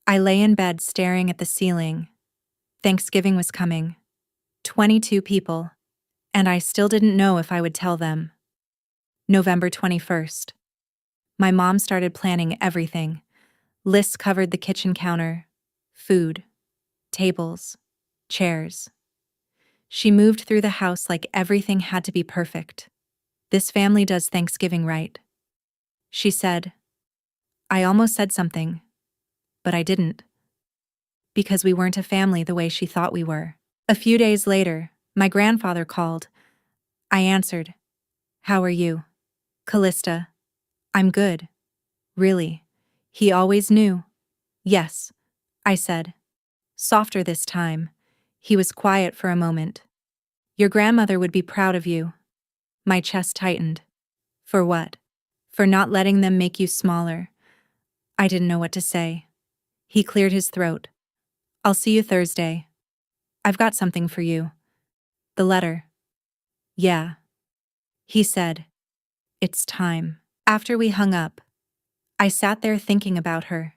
I lay in bed staring at the ceiling. Thanksgiving was coming. 22 people, and I still didn't know if I would tell them. November 21st. My mom started planning everything. Lists covered the kitchen counter, food, tables, chairs. She moved through the house like everything had to be perfect. This family does Thanksgiving right. She said. I almost said something, but I didn't. Because we weren't a family the way she thought we were. A few days later, my grandfather called. I answered. How are you? Callista. I'm good. Really. He always knew. Yes, I said. Softer this time. He was quiet for a moment. Your grandmother would be proud of you. My chest tightened. For what? For not letting them make you smaller. I didn't know what to say. He cleared his throat. I'll see you Thursday. I've got something for you. The letter. Yeah. He said. It's time. After we hung up, I sat there thinking about her.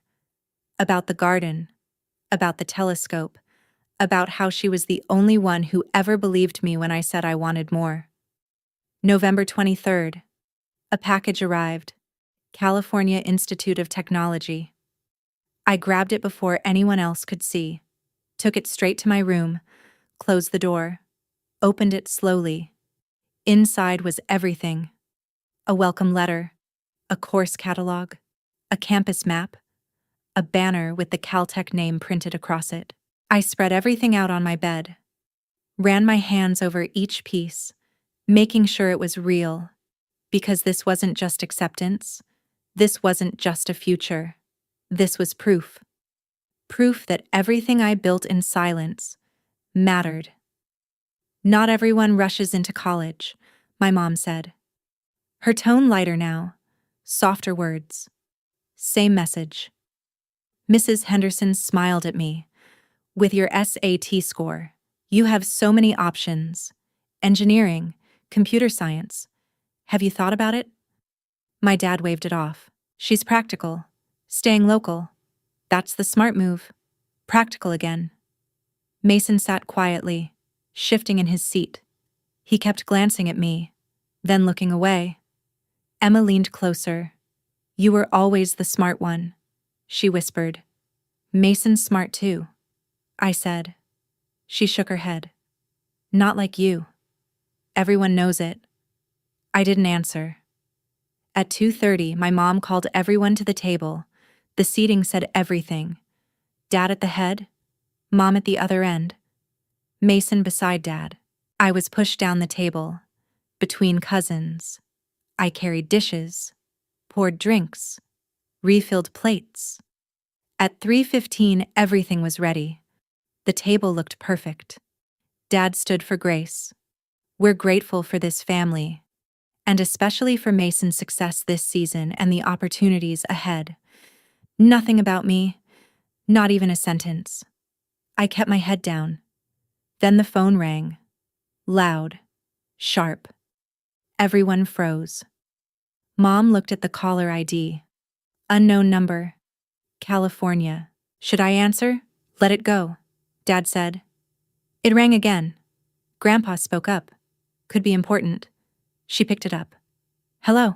About the garden. About the telescope. About how she was the only one who ever believed me when I said I wanted more. November 23rd. A package arrived. California Institute of Technology. I grabbed it before anyone else could see. Took it straight to my room. Closed the door. Opened it slowly. Inside was everything. A welcome letter. A course catalog. A campus map. A banner with the Caltech name printed across it. I spread everything out on my bed. Ran my hands over each piece, making sure it was real. Because this wasn't just acceptance. This wasn't just a future. This was proof. Proof that everything I built in silence mattered. Not everyone rushes into college, my mom said. Her tone lighter now, softer words. Same message. Mrs. Henderson smiled at me. With your SAT score, you have so many options. Engineering, computer science. Have you thought about it? My dad waved it off. She's practical. Staying local. That's the smart move. Practical again. Mason sat quietly, shifting in his seat. He kept glancing at me, then looking away. Emma leaned closer. You were always the smart one, she whispered. Mason's smart too, I said. She shook her head. Not like you. Everyone knows it. I didn't answer. At 2:30, my mom called everyone to the table. The seating said everything. Dad at the head, Mom at the other end, Mason beside Dad. I was pushed down the table, between cousins. I carried dishes, poured drinks, refilled plates. At 3:15, everything was ready. The table looked perfect. Dad stood for grace. We're grateful for this family, and especially for Mason's success this season and the opportunities ahead. Nothing about me, not even a sentence. I kept my head down. Then the phone rang. Loud, sharp. Everyone froze. Mom looked at the caller ID. Unknown number. California. Should I answer? Let it go, Dad said. It rang again. Grandpa spoke up. Could be important. She picked it up. Hello.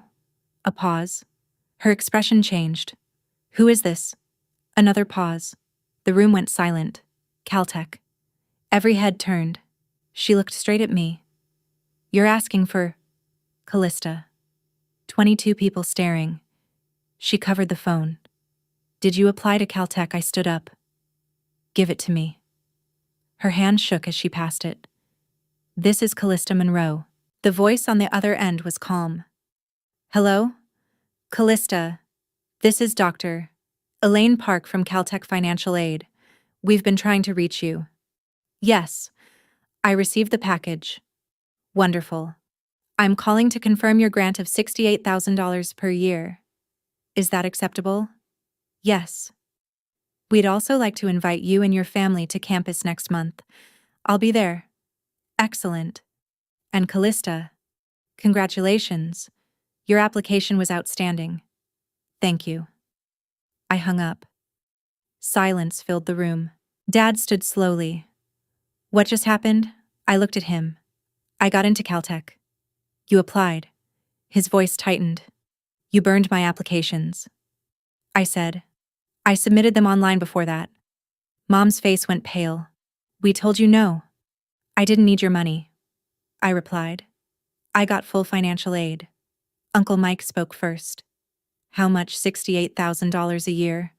A pause. Her expression changed. Who is this? Another pause. The room went silent. Caltech. Every head turned. She looked straight at me. You're asking for Callista. 22 people staring. She covered the phone. Did you apply to Caltech? I stood up. Give it to me. Her hand shook as she passed it. This is Callista Monroe. The voice on the other end was calm. Hello? Callista. This is Dr. Elaine Park from Caltech Financial Aid. We've been trying to reach you. Yes. I received the package. Wonderful. I'm calling to confirm your grant of $68,000 per year. Is that acceptable? Yes. We'd also like to invite you and your family to campus next month. I'll be there. Excellent. And Callista, congratulations. Your application was outstanding. Thank you. I hung up. Silence filled the room. Dad stood slowly. What just happened? I looked at him. I got into Caltech. You applied. His voice tightened. You burned my applications. I said. I submitted them online before that. Mom's face went pale. We told you no. I didn't need your money. I replied. I got full financial aid. Uncle Mike spoke first. How much? $68,000 a year?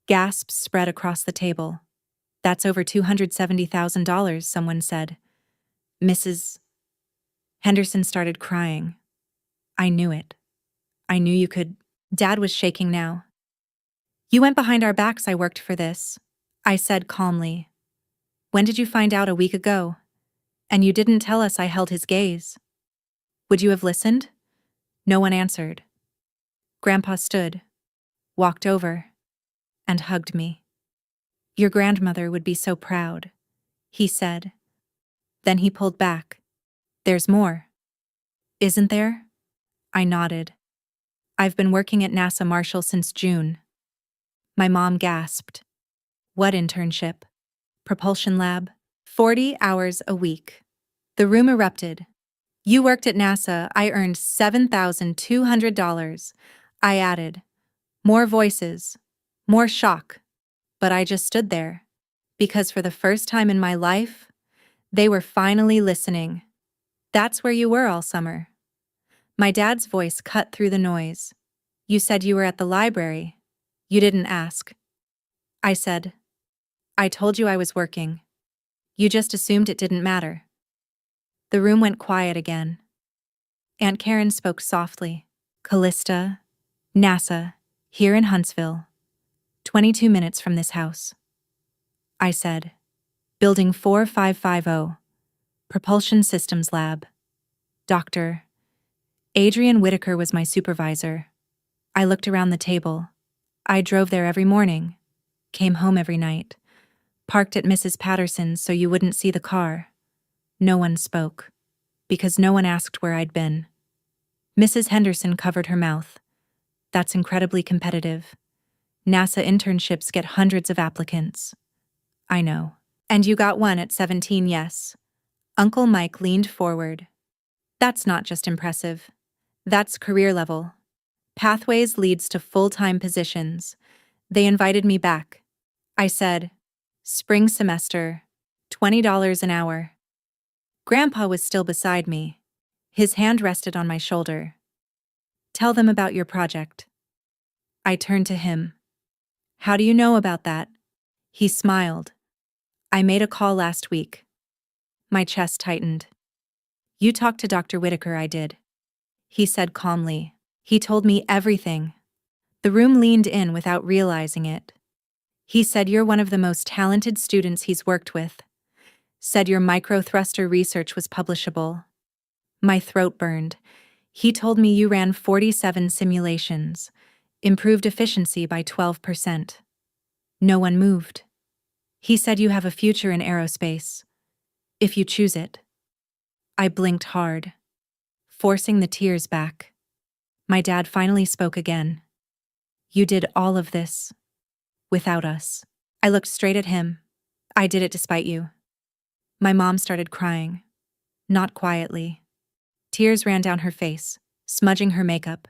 Gasps spread across the table. That's over $270,000, someone said. Mrs. Henderson started crying. I knew it. I knew you could. Dad was shaking now. You went behind our backs. I worked for this, I said calmly. When did you find out? A week ago. And you didn't tell us. I held his gaze. Would you have listened? No one answered. Grandpa stood, walked over, and hugged me. Your grandmother would be so proud, he said. Then he pulled back. There's more. Isn't there? I nodded. I've been working at NASA Marshall since June. My mom gasped. What internship? Propulsion lab? 40 hours a week. The room erupted. You worked at NASA. I earned $7,200. I added. More voices. More shock. But I just stood there. Because for the first time in my life, they were finally listening. That's where you were all summer. My dad's voice cut through the noise. You said you were at the library. You didn't ask. I said. I told you I was working. You just assumed it didn't matter. The room went quiet again. Aunt Karen spoke softly. Callista, NASA, here in Huntsville. 22 minutes from this house. I said. Building 4550. Propulsion Systems Lab. Dr. Adrian Whitaker was my supervisor. I looked around the table. I drove there every morning. Came home every night. Parked at Mrs. Patterson's so you wouldn't see the car. No one spoke. Because no one asked where I'd been. Mrs. Henderson covered her mouth. That's incredibly competitive. NASA internships get hundreds of applicants. I know. And you got one at 17, yes. Uncle Mike leaned forward. That's not just impressive. That's career level. Pathways leads to full-time positions. They invited me back. I said, spring semester, $20 an hour. Grandpa was still beside me. His hand rested on my shoulder. Tell them about your project. I turned to him. How do you know about that? He smiled. I made a call last week. My chest tightened. You talked to Dr. Whitaker, I did. He said calmly. He told me everything. The room leaned in without realizing it. He said you're one of the most talented students he's worked with. Said your microthruster research was publishable. My throat burned. He told me you ran 47 simulations, improved efficiency by 12%. No one moved. He said you have a future in aerospace, if you choose it. I blinked hard, forcing the tears back. My dad finally spoke again. You did all of this without us. I looked straight at him. I did it despite you. My mom started crying, not quietly. Tears ran down her face, smudging her makeup.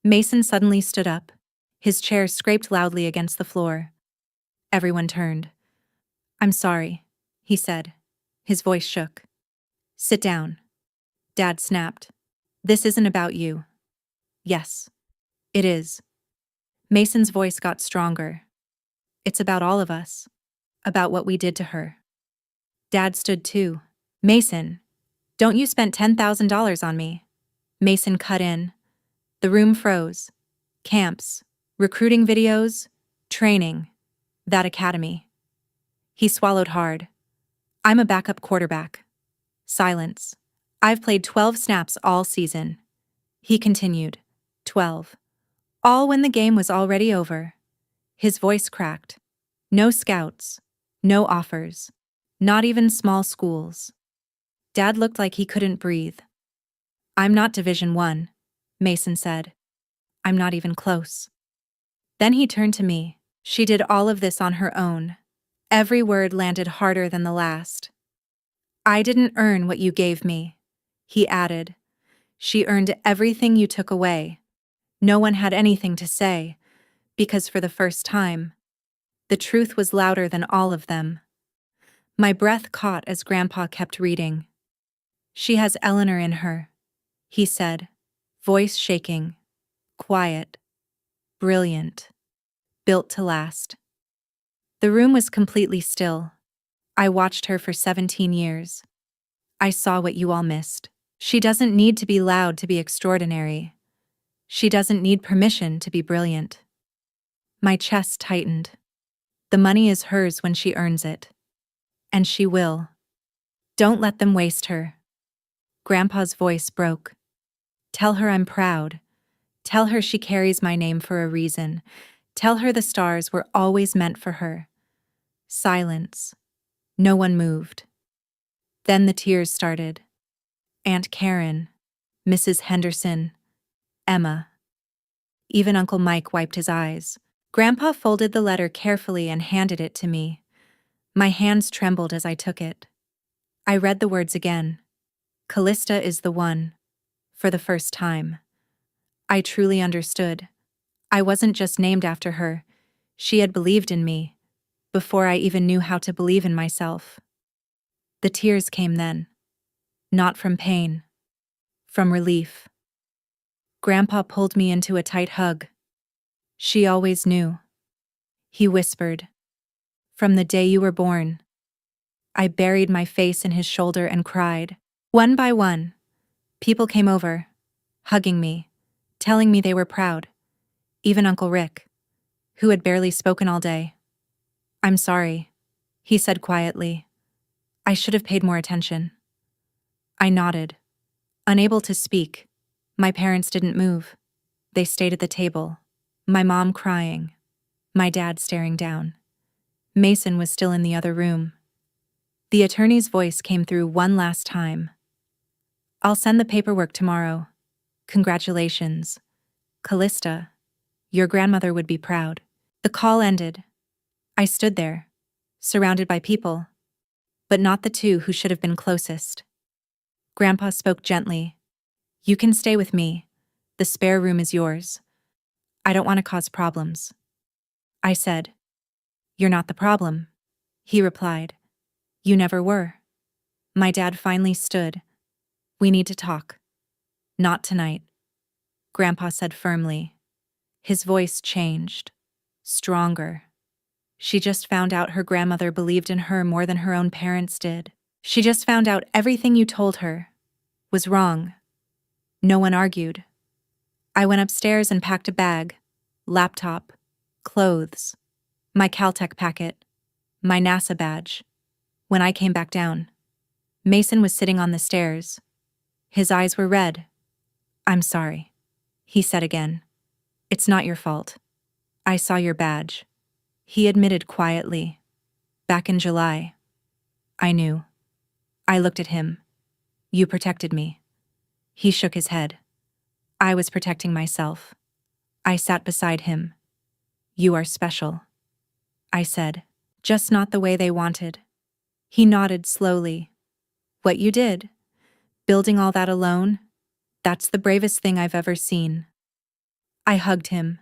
Mason suddenly stood up. His chair scraped loudly against the floor. Everyone turned. I'm sorry, he said. His voice shook. Sit down. Dad snapped. This isn't about you. Yes, it is. Mason's voice got stronger. It's about all of us. About what we did to her. Dad stood too. Mason, don't you spend $10,000 on me. Mason cut in. The room froze. Camps, recruiting videos, training, that academy. He swallowed hard. I'm a backup quarterback. Silence. I've played 12 snaps all season. He continued. 12. All when the game was already over. His voice cracked. No scouts. No offers. Not even small schools. Dad looked like he couldn't breathe. I'm not Division I, Mason said. I'm not even close. Then he turned to me. She did all of this on her own. Every word landed harder than the last. I didn't earn what you gave me, he added. She earned everything you took away. No one had anything to say, because for the first time, the truth was louder than all of them. My breath caught as Grandpa kept reading. She has Eleanor in her, he said, voice shaking, quiet, brilliant, built to last. The room was completely still. I watched her for 17 years. I saw what you all missed. She doesn't need to be loud to be extraordinary. She doesn't need permission to be brilliant. My chest tightened. The money is hers when she earns it. And she will. Don't let them waste her. Grandpa's voice broke. Tell her I'm proud. Tell her she carries my name for a reason. Tell her the stars were always meant for her. Silence. No one moved. Then the tears started. Aunt Karen, Mrs. Henderson, Emma. Even Uncle Mike wiped his eyes. Grandpa folded the letter carefully and handed it to me. My hands trembled as I took it. I read the words again. Callista is the one. For the first time. I truly understood. I wasn't just named after her. She had believed in me, before I even knew how to believe in myself. The tears came then. Not from pain. From relief. Grandpa pulled me into a tight hug. She always knew. He whispered. From the day you were born. I buried my face in his shoulder and cried. One by one, people came over, hugging me, telling me they were proud. Even Uncle Rick, who had barely spoken all day. I'm sorry, he said quietly. I should have paid more attention. I nodded, unable to speak. My parents didn't move. They stayed at the table, my mom crying, my dad staring down. Mason was still in the other room. The attorney's voice came through one last time. I'll send the paperwork tomorrow. Congratulations. Callista, your grandmother would be proud. The call ended. I stood there, surrounded by people, but not the two who should have been closest. Grandpa spoke gently. You can stay with me. The spare room is yours. I don't want to cause problems. I said, You're not the problem. He replied, You never were. My dad finally stood. We need to talk. Not tonight, Grandpa said firmly. His voice changed. Stronger. She just found out her grandmother believed in her more than her own parents did. She just found out everything you told her was wrong. No one argued. I went upstairs and packed a bag, laptop, clothes, my Caltech packet, my NASA badge. When I came back down, Mason was sitting on the stairs. His eyes were red. I'm sorry, he said again. It's not your fault. I saw your badge. He admitted quietly. Back in July. I knew. I looked at him. You protected me. He shook his head. I was protecting myself. I sat beside him. You are special. I said, just not the way they wanted. He nodded slowly. What you did? Building all that alone? That's the bravest thing I've ever seen. I hugged him.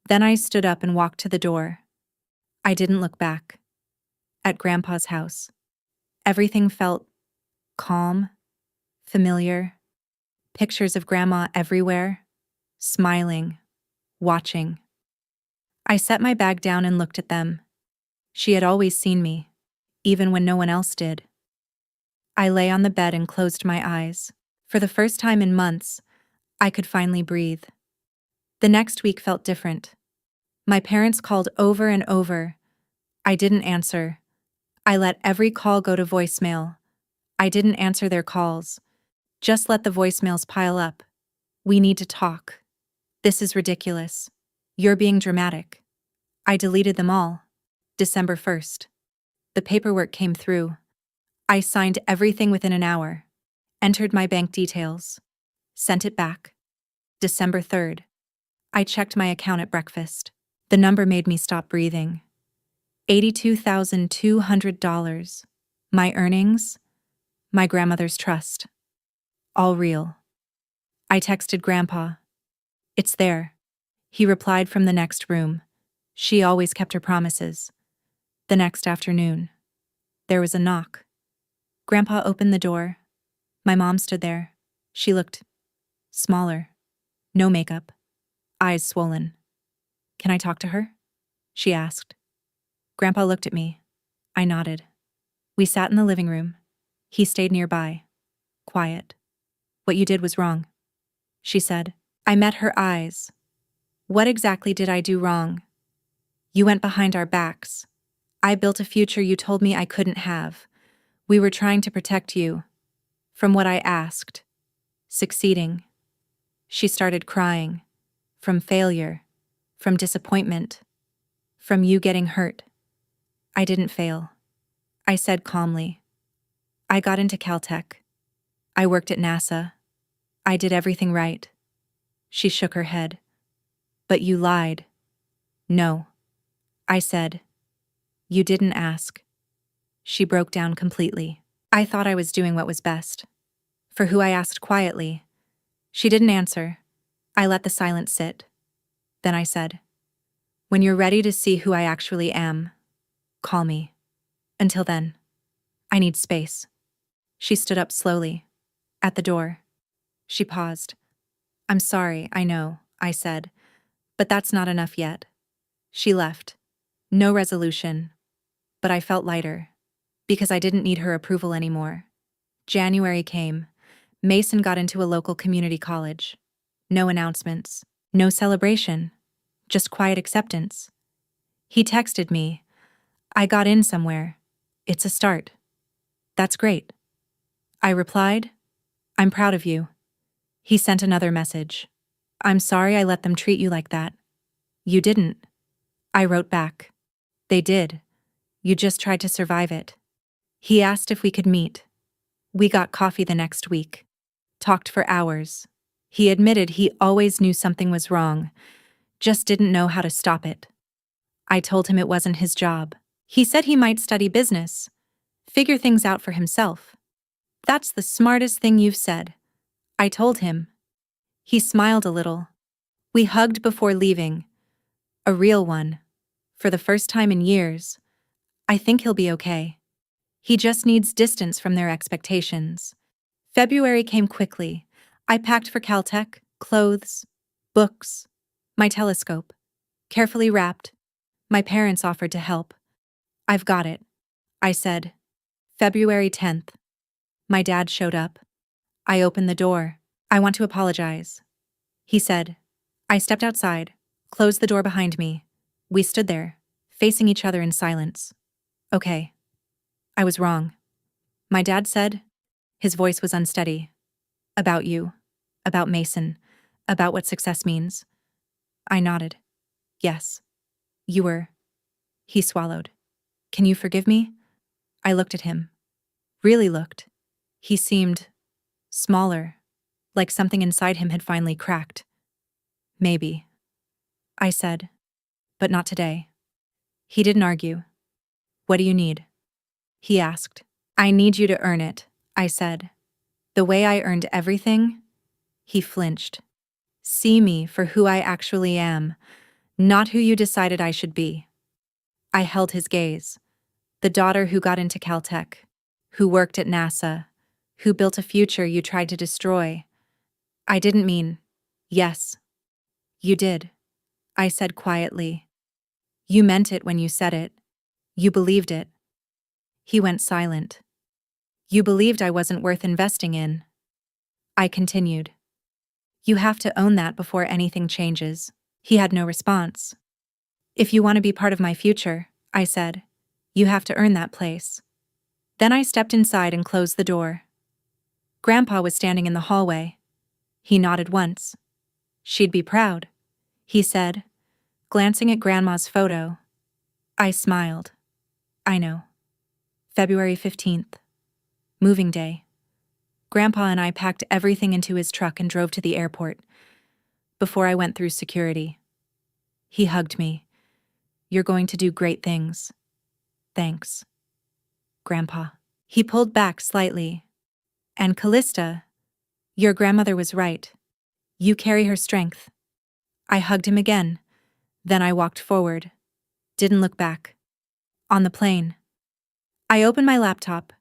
Then I stood up and walked to the door. I didn't look back. At Grandpa's house, everything felt calm, familiar. Pictures of Grandma everywhere, smiling, watching. I set my bag down and looked at them. She had always seen me, even when no one else did. I lay on the bed and closed my eyes. For the first time in months, I could finally breathe. The next week felt different. My parents called over and over. I didn't answer. I let every call go to voicemail. I didn't answer their calls. Just let the voicemails pile up. We need to talk. This is ridiculous. You're being dramatic. I deleted them all. December 1st. The paperwork came through. I signed everything within an hour. Entered my bank details. Sent it back. December 3rd. I checked my account at breakfast. The number made me stop breathing. $82,200. My earnings. My grandmother's trust. All real. I texted Grandpa. It's there. He replied from the next room. She always kept her promises. The next afternoon, there was a knock. Grandpa opened the door. My mom stood there. She looked smaller. No makeup. Eyes swollen. Can I talk to her? She asked. Grandpa looked at me. I nodded. We sat in the living room. He stayed nearby. Quiet. What you did was wrong, she said. I met her eyes. What exactly did I do wrong? You went behind our backs. I built a future you told me I couldn't have. We were trying to protect you. From what I asked. Succeeding. She started crying. From failure. From disappointment. From you getting hurt. I didn't fail. I said calmly. I got into Caltech. I worked at NASA. I did everything right. She shook her head. But you lied. No. I said. You didn't ask. She broke down completely. I thought I was doing what was best. For who I asked quietly. She didn't answer. I let the silence sit. Then I said, when you're ready to see who I actually am, call me. Until then, I need space. She stood up slowly. At the door. She paused. I'm sorry, I know, I said. But that's not enough yet. She left. No resolution. But I felt lighter. Because I didn't need her approval anymore. January came. Mason got into a local community college. No announcements. No celebration. Just quiet acceptance. He texted me. I got in somewhere. It's a start. That's great. I replied, I'm proud of you. He sent another message. I'm sorry I let them treat you like that. You didn't. I wrote back. They did. You just tried to survive it. He asked if we could meet. We got coffee the next week. Talked for hours. He admitted he always knew something was wrong, just didn't know how to stop it. I told him it wasn't his job. He said he might study business, figure things out for himself. That's the smartest thing you've said, I told him. He smiled a little. We hugged before leaving. A real one. For the first time in years. I think he'll be okay. He just needs distance from their expectations. February came quickly. I packed for Caltech, clothes, books, my telescope. Carefully wrapped. My parents offered to help. I've got it, I said. February 10th. My dad showed up. I opened the door. I want to apologize, he said. I stepped outside, closed the door behind me. We stood there, facing each other in silence. Okay. I was wrong. My dad said. His voice was unsteady. About you. About Mason. About what success means. I nodded. Yes. You were. He swallowed. Can you forgive me? I looked at him. Really looked. He seemed smaller, like something inside him had finally cracked. Maybe, I said, but not today. He didn't argue. What do you need? He asked. I need you to earn it, I said. The way I earned everything? He flinched. See me for who I actually am, not who you decided I should be. I held his gaze. The daughter who got into Caltech, who worked at NASA, who built a future you tried to destroy. I didn't mean, yes. You did, I said quietly. You meant it when you said it. You believed it. He went silent. You believed I wasn't worth investing in. I continued. You have to own that before anything changes. He had no response. If you want to be part of my future, I said, you have to earn that place. Then I stepped inside and closed the door. Grandpa was standing in the hallway. He nodded once. She'd be proud, he said, glancing at Grandma's photo. I smiled. I know. February 15th. Moving day. Grandpa and I packed everything into his truck and drove to the airport. Before I went through security, he hugged me. You're going to do great things. Thanks, Grandpa. He pulled back slightly. And Callista, your grandmother was right. You carry her strength. I hugged him again. Then I walked forward. Didn't look back. On the plane, I opened my laptop,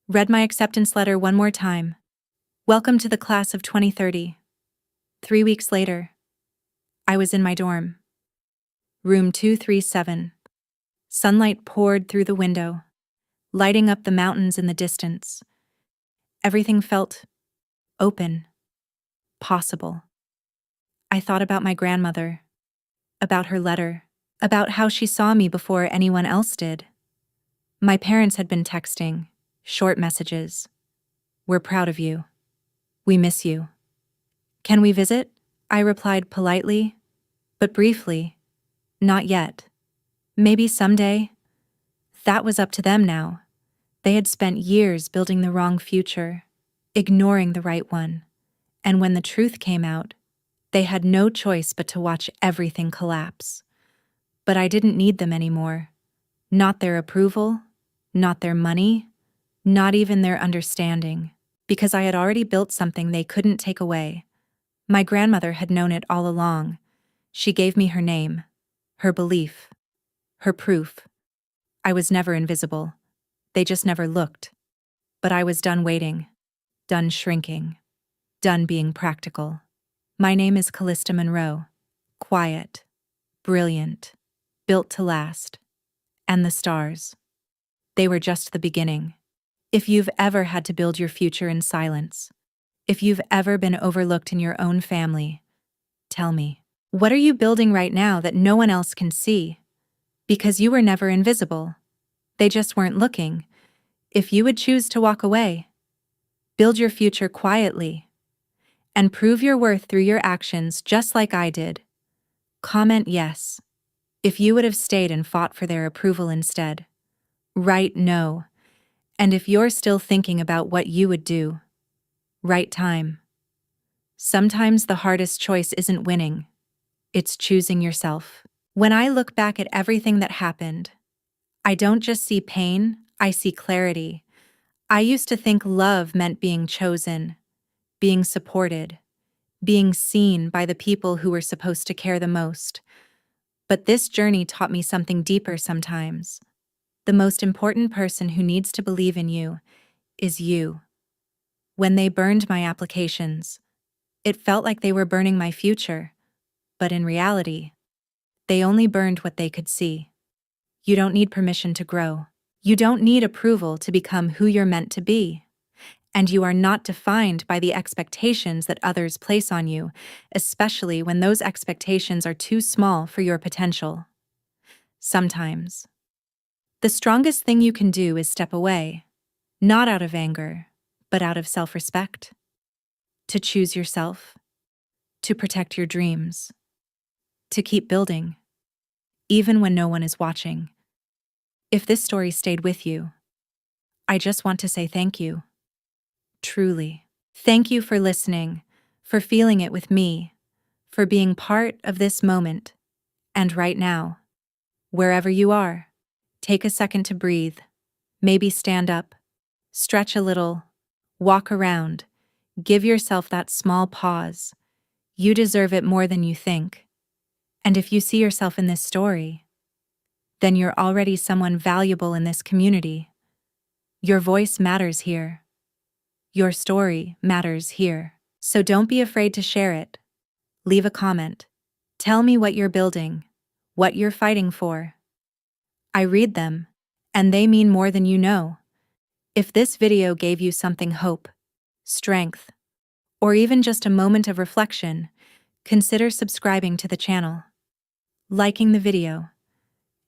read my acceptance letter one more time. Welcome to the class of 2030. 3 weeks later, I was in my dorm. Room 237. Sunlight poured through the window, lighting up the mountains in the distance. Everything felt open, possible. I thought about my grandmother, about her letter, about how she saw me before anyone else did. My parents had been texting, short messages. We're proud of you. We miss you. Can we visit? I replied politely, but briefly. Not yet. Maybe someday. That was up to them now. They had spent years building the wrong future, ignoring the right one. And when the truth came out, they had no choice but to watch everything collapse. But I didn't need them anymore. Not their approval, not their money, not even their understanding, because I had already built something they couldn't take away. My grandmother had known it all along. She gave me her name, her belief, her proof. I was never invisible. They just never looked. But I was done waiting, done shrinking, done being practical. My name is Callista Monroe. Quiet, brilliant, built to last. And the stars. They were just the beginning. If you've ever had to build your future in silence, if you've ever been overlooked in your own family, tell me, what are you building right now that no one else can see? Because you were never invisible. They just weren't looking. If you would choose to walk away, build your future quietly, and prove your worth through your actions just like I did. Comment yes. If you would have stayed and fought for their approval instead. Write no. And if you're still thinking about what you would do, write time. Sometimes the hardest choice isn't winning. It's choosing yourself. When I look back at everything that happened, I don't just see pain, I see clarity. I used to think love meant being chosen, being supported, being seen by the people who were supposed to care the most. But this journey taught me something deeper sometimes. The most important person who needs to believe in you is you. When they burned my applications, it felt like they were burning my future, but in reality, they only burned what they could see. You don't need permission to grow. You don't need approval to become who you're meant to be. And you are not defined by the expectations that others place on you, especially when those expectations are too small for your potential. Sometimes, the strongest thing you can do is step away, not out of anger, but out of self-respect. To choose yourself, to protect your dreams, to keep building, even when no one is watching. If this story stayed with you, I just want to say thank you. Truly. Thank you for listening, for feeling it with me, for being part of this moment. And right now, wherever you are, take a second to breathe. Maybe stand up, stretch a little, walk around, give yourself that small pause. You deserve it more than you think. And if you see yourself in this story, then you're already someone valuable in this community. Your voice matters here. Your story matters here. So don't be afraid to share it. Leave a comment. Tell me what you're building, what you're fighting for. I read them, and they mean more than you know. If this video gave you something hope, strength, or even just a moment of reflection, consider subscribing to the channel, liking the video,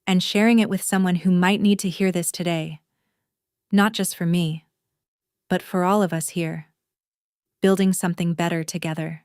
and sharing it with someone who might need to hear this today. Not just for me, but for all of us here, building something better together.